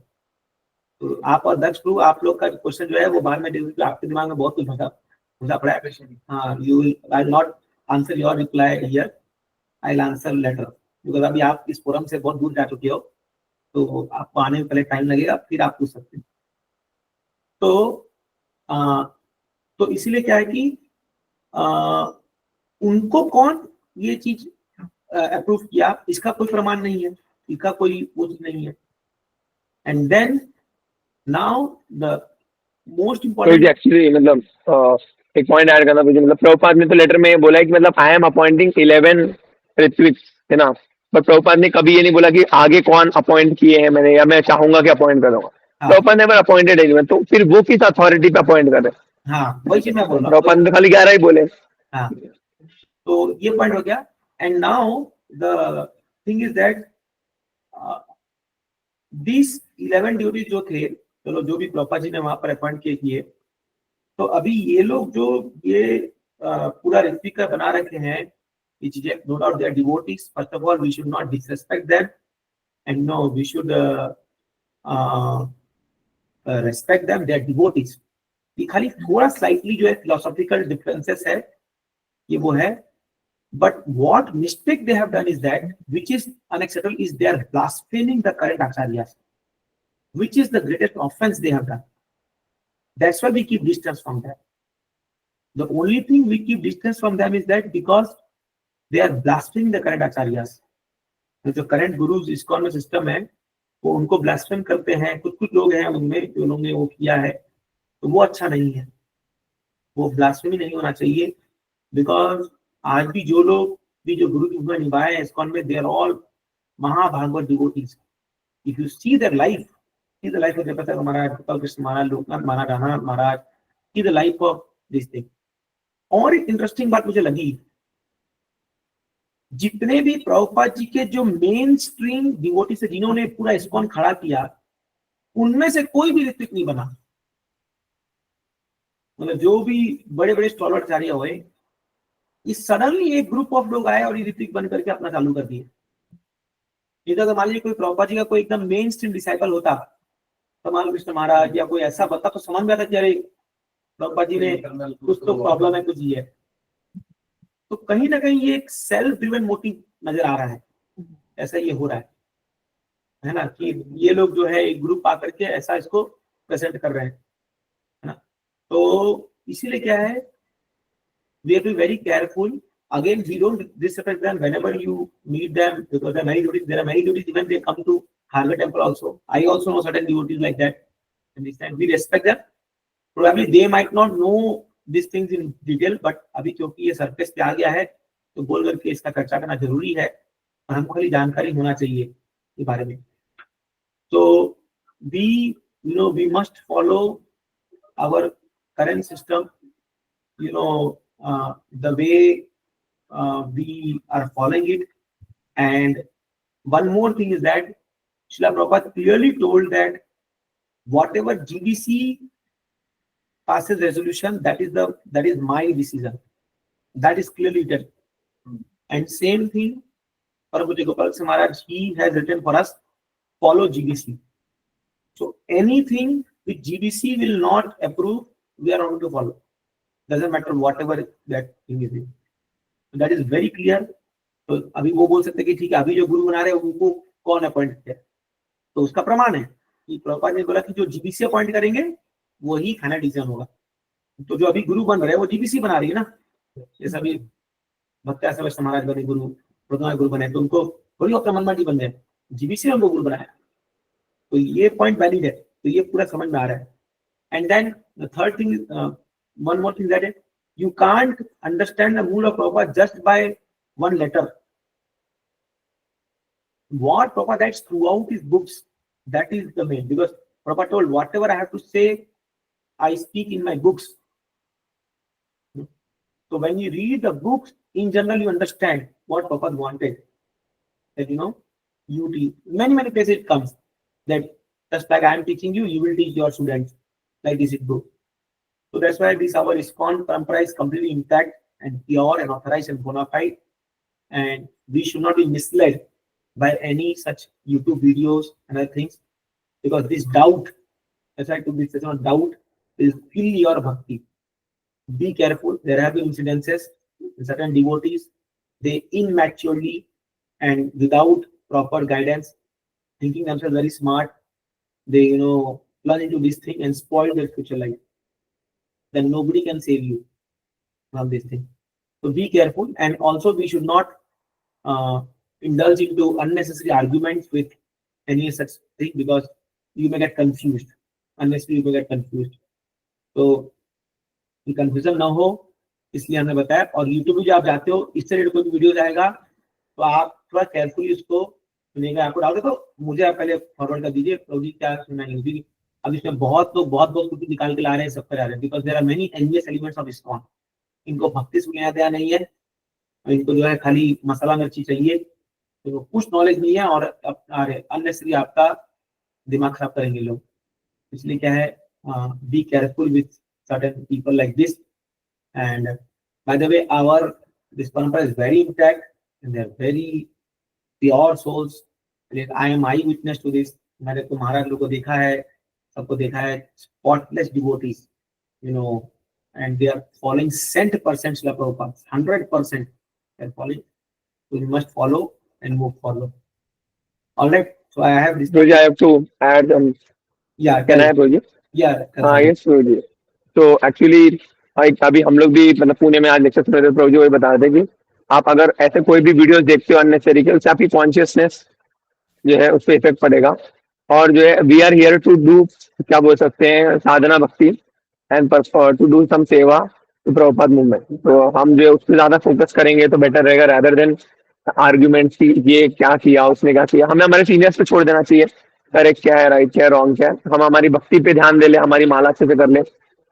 तो आप और दक्ष प्रभु, आप लोग का क्वेश्चन जो है वो बाद में आपके दिमाग में बहुत कुछ घुसा पड़ा है। हाँ, you will, I will not answer your reply here, I will answer later, because अभी आप इस फोरम से बहुत दूर जा चुके हो, तो आपको आने में पहले टाइम लगेगा, फिर आप पूछ सकते हैं। तो इसीलिए क्या है कि उनको कौन ये चीज अप्रूव किया, इसका कोई प्रमाण नहीं है, इसका कोई वो चीज नहीं है। And then now the most तो इम्पोर्टेंट, एक्चुअली मतलब एक पॉइंट ऐड करना मुझे, मतलब प्रभुपाद ने तो लेटर में ये बोला है कि मतलब आई एम अपॉइंटिंग 11 ऋत्विक, है ना, बट प्रभुपाद ने कभी ये नहीं बोला कि आगे कौन अपॉइंट किए हैं मैंने, या मैं चाहूंगा कि अपॉइंट करूंगा। प्रभुपाद ने अपॉइंटेड है, तो फिर वो किस अथॉरिटी पे अपॉइंट कर रहे हैं? हाँ वही चीज मैं बोल रहा हूँ। प्रभुपाद ने खाली 11 ही बोले। हाँ, तो ये पॉइंट हो गया। And now the thing is that this 11 duties जो थे, चलो जो भी प्रभुपाद जी ने वहां पर अपॉइंट किए, तो अभी ये लोग जो ये पूरा ऋत्विक का बना रखे हैं, ये चीजें no doubt they are devotees, first of all we should not disrespect them, and no we should respect them, they are devotees. ये खाली थोड़ा स्लाइटली जो है फिलोसॉफिकल डिफरेंसेस है, ये वो है। But what mistake they have done is that, which is unacceptable, is they are blaspheming the current acharyas, which is the greatest offense they have done. That's why we keep distance from them. The only thing we keep distance from them is that because they are blaspheming the current acharyas. तो जो current gurus ISKCON में system है, वो उनको blaspheme करते हैं। कुछ लोग हैं उनमें जो उन्होंने वो किया है, तो वो अच्छा नहीं है, वो blasphemy नहीं होना चाहिए। बिकॉज आज भी जो लोग भी जो गुरु की भूमिका निभाए हैं ISKCON में, दे आर ऑल महाभागवत devotees. If you see their life, see the life of Jagat Maharaj, Gopal Krishna Maharaj, Lokanath Maharaj, Rana Maharaj, see the life of this thing. और एक इंटरेस्टिंग बात मुझे लगी, जितने भी प्रभुपाद जी के जो मेन स्ट्रीम डिवोटी से जिन्होंने पूरा ISKCON खड़ा किया, उनमें से कोई भी ऋत्विक नहीं बना। मतलब जो भी बड़े बड़े स्टॉलर आचार्य हुए, इस सडनली एक ग्रुप ऑफ लोग आए और ये ऋत्विक बन करके अपना चालू कर दिए। इधर मान लीजिए कोई प्रभुपाद जी का कोई एकदम मेन स्ट्रीम डिसाइपल होता, तो मान लो कृष्ण महाराज या कोई ऐसा बता, तो समझ में आता कि अरे प्रभुपाद जी ने कुछ तो प्रॉब्लम है, कुछ ही है। तो कहीं ना कहीं ये एक सेल्फ ड्रिवन मोटिव नजर आ रहा है, ऐसा ये हो रहा है ना, कि ये लोग जो है एक ग्रुप आकर के ऐसा इसको प्रेजेंट कर रहे हैं, है ना। तो इसीलिए क्या है, we have to be very careful. Again, we don't disrespect them whenever you meet them, because there are many devotees. There are many devotees even they come to Kharghar temple also. I also know certain devotees like that. And we respect them. Probably they might not know these things in detail, but अभी क्योंकि ये surface पे आ गया है, तो बोल करके इसका चर्चा करना जरूरी है, और हमको खाली जानकारी होना चाहिए इस बारे में। So we must follow our current system, the way we are following it. And one more thing is that Srila Prabhupada clearly told that whatever GBC passes resolution, that is my decision. That is clearly written. And same thing, Prabhu Gopal Maharaj, he has written for us, follow GBC. So anything which GBC will not approve, we are not going to follow. Doesn't matter whatever that thing is. That is very clear. तो अभी वो बोल सकते कि ठीक है, अभी जो गुरु बना रहे हैं उनको कौन अपॉइंट किया, तो उसका प्रमाण है कि प्रभुपाद ने बोला कि जो जीबीसी अपॉइंट करेंगे वही फाइनल डिसीजन होगा। तो जो अभी गुरु बन रहे हैं वो जीबीसी बना रही है ना, जैसा अभी भक्त ऐसा महाराज बने गुरु, प्रथम गुरु बने, तो उनको थोड़ी अपना मनमानी बन जाए, जीबीसी ने उनको गुरु बनाया। तो ये पॉइंट वैलिड है, तो ये पूरा समझ में आ रहा है। And then the third thing, one more thing that you can't understand the mood of Prabhupada just by one letter. What Prabhupada writes throughout his books, that is the main. Because Prabhupada told, whatever I have to say, I speak in my books. So when you read the books, in general, you understand what Prabhupada wanted. That many places it comes that just like I am teaching you, you will teach your students. Like this is book. So that's why this our ISKCON parampara is completely intact and pure and authorized and bona fide. And we should not be misled by any such YouTube videos and other things, because this doubt, that's why to be on doubt, is kill your bhakti. Be careful. There have been incidences in certain devotees, they immaturely and without proper guidance, thinking themselves very smart, they plunge into this thing and spoil their future life. Then nobody can save you from this thing. So be careful, and also we should not indulge into unnecessary arguments with any such thing, because you may get confused. Unnecessarily you may get confused. So confusion ना हो इसलिए हमने बताया। और YouTube पे जो आप जाते हो, इस तरह कोई वीडियो जाएगा तो आप थोड़ा केयरफुली उसको सुनेगा। आपको डाउट है तो मुझे आप पहले फॉरवर्ड कर दीजिए, प्रभु जी क्या सुना है। अब इसमें बहुत लोग बहुत कुछ निकाल के ला रहे हैं, सब कर रहे हैं, because there are many envious elements of ISKCON। इनको भक्ति से बुनियाद नहीं है, इनको जो है खाली मसाला मिर्ची चाहिए, तो कुछ नॉलेज नहीं है और अननेसेसरी आपका दिमाग खराब करेंगे लोग। इसलिए क्या है, be careful with certain people like this. And by the way our this परंपरा is very intact and they are very pure souls. I am I witness to this. मैंने तो महाराज लोग को देखा है, सबको देखा है, spotless devotees, and they are following 100% Srila Prabhupada, 100% they are following. So you must follow and move forward. All right. So I have this. Roji, I have to add. Yeah. Can I have Roji? Yeah. Yes, Roji. So actually, अभी हम लोग भी मतलब पुणे में आज lecture सुन रहे थे, प्रभु जी वही बता रहे थे कि आप अगर ऐसे कोई भी वीडियोस देखते हो अननेसेसरी के, उससे आपकी कॉन्शियसनेस जो है उस पर इफेक्ट पड़ेगा। और जो है we are here to do, क्या बोल सकते हैं, साधना भक्ति एंड टू डू सम सेवा टू प्रभुपाद मूवमेंट। तो हम जो है उस पर ज्यादा फोकस करेंगे तो बेटर रहेगा, रादर देन आर्ग्यूमेंट्स की ये क्या किया उसने क्या किया। हमें हमारे सीनियर्स पे छोड़ देना चाहिए, करेक्ट क्या है, राइट क्या है, रॉन्ग क्या है। हम हमारी भक्ति पे ध्यान दे ले, हमारी माला अच्छे से कर ले,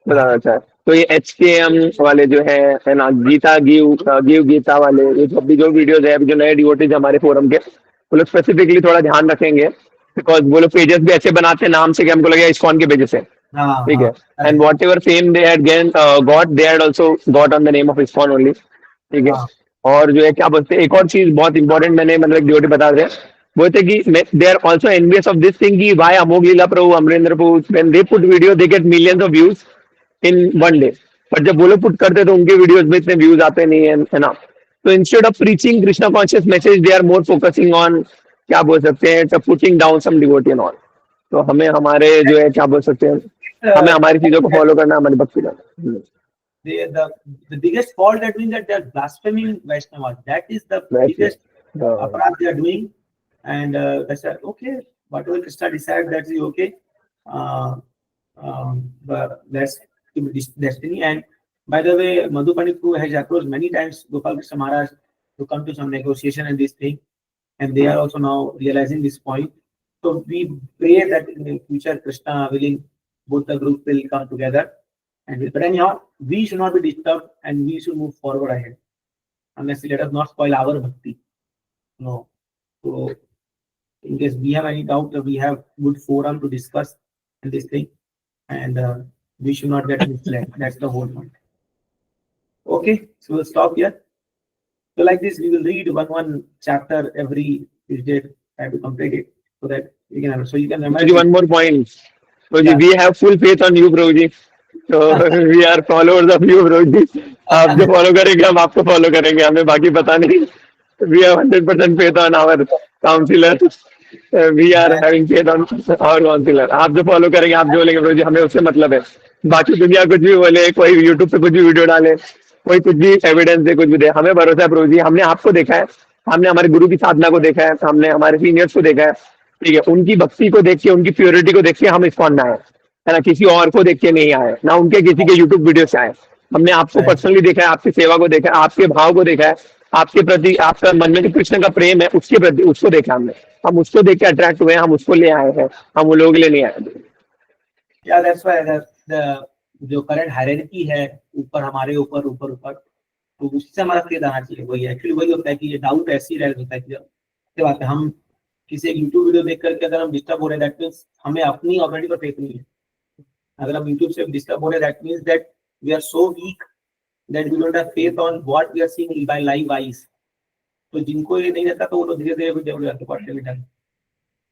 बताना चाहे। तो ये HKM वाले जो है ना, गीता गिव गीता वाले, ये जो वीडियोज है, जो नए डिवोटीज हमारे फोरम के, वो लोग स्पेसिफिकली थोड़ा ध्यान रखेंगे, बिकॉज वो लोग पेजेस भी ऐसे बनाते हैं नाम से कि हमको लगेगा ISKCON के पेजेस है, ठीक है। And what ever fame they had got, they had also got on the name of ISKCON only, ठीक है। और जो है क्या बोलते हैं, एक और चीज बहुत इंपॉर्टेंट मैंने मतलब डिवोटी बता रहे हैं, वो थे कि they are also envious of this thing कि why Amogh Lila Prabhu, Amarendra Prabhu, when they put video they get millions of views in one day, but जब वो लोग पुट करते तो उनके वीडियोस में इतने व्यूज आते नहीं है ना। तो instead of preaching Krishna conscious message, they are more focusing on, क्या बोल सकते हैं, putting down some devotee and all. तो हमें हमारे जो है क्या बोल सकते हैं, हमें हमारी चीजों को फॉलो करना, हमारी भक्ति करना। The biggest fault that means that they are blaspheming Vaishnavas. That is the biggest aparadh they are doing. And that's okay. Whatever Krishna decide, that's okay. But that's destiny. And by the way, Madhu Pandit Prabhu has approached many times Gopal Krishna Maharaj to come to some negotiation and this thing. And they are also now realizing this point. So we pray that in the future, Krishna willing, both the groups will come together. But anyhow, we should not be disturbed and we should move forward ahead. Unless let us not spoil our bhakti. No. So in case we have any doubt, we have good forum to discuss this thing, and we should not get misled. That's the whole point. Okay, so we'll stop here. So like this, we will read one chapter every Tuesday. Try to complete it so that we can. So you can remember. One more point. Prabhuji, we have full faith on you, Prabhuji. So we are followers of you, Prabhuji. आप जो follow करेंगे हम आपको follow करेंगे, हमें बाकी पता नहीं। We have 100% faith on our counselor. We are having faith on our counselor. आप जो फॉलो करेंगे, आप जो बोलेंगे प्रभु जी, हमें उससे मतलब है. बाकी दुनिया कुछ भी बोले, कोई यूट्यूब पे कुछ भी वीडियो डाले, कोई कुछ भी एविडेंस दे, कुछ भी दे, हमें भरोसा है प्रभु जी. हमने आपको देखा है, हमने हमारे गुरु की साधना को देखा है, हमने हमारे सीनियर्स को देखा है. ठीक है, उनकी भक्ति को देख के, उनकी प्योरिटी को देख के हम इस्कॉन में आए, है ना. किसी और को देख के नहीं आए, ना उनके किसी के यूट्यूब वीडियो से आए. हमने आपको पर्सनली देखा है, आपकी सेवा को देखा है, आपके भाव को देखा है, आपके प्रति आपका मन में जो कृष्ण का प्रेम है उसके प्रति, उसको देखा हमने. हम उसको देख के अट्रैक्ट हुए, हम उसको ले आए हैं, हम वो लोगों के लिए नहीं आए. Yeah, that's why the जो करंट हायरार्की है, ऊपर हमारे ऊपर ऊपर ऊपर, तो उससे हमारा फेथ आना चाहिए. वही एक्चुअली वही होता है कि ये डाउट ऐसी रह होता है कि क्या बात है, हम किसी एक यूट्यूब वीडियो देख करके अगर हम डिस्टर्ब हो रहे हैं, दैट मीन्स हमें अपनी ऑथोरिटी पर फेथ नहीं है. अगर हम यूट्यूब से डिस्टर्ब हो रहे हैं, that means that we are so weak that we don't have faith on what we are seeing by live eyes. तो जिनको ये नहीं रहता, तो वो लोग धीरे धीरे कुछ डेवलप करते पड़ते हैं.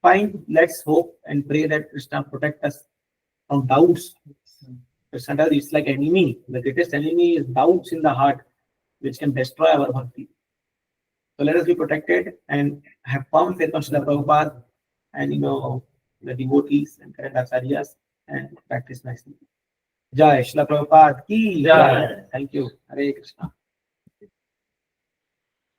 Fine, let's hope and pray that Krishna protect us from doubts. Krishna is like enemy. The greatest enemy is doubts in the heart, which can destroy our bhakti. So let us be protected and have firm faith on Srila Prabhupada and the devotees and current acharyas and practice nicely. Jai Srila Prabhupada ki jai. Thank you. Hare Krishna.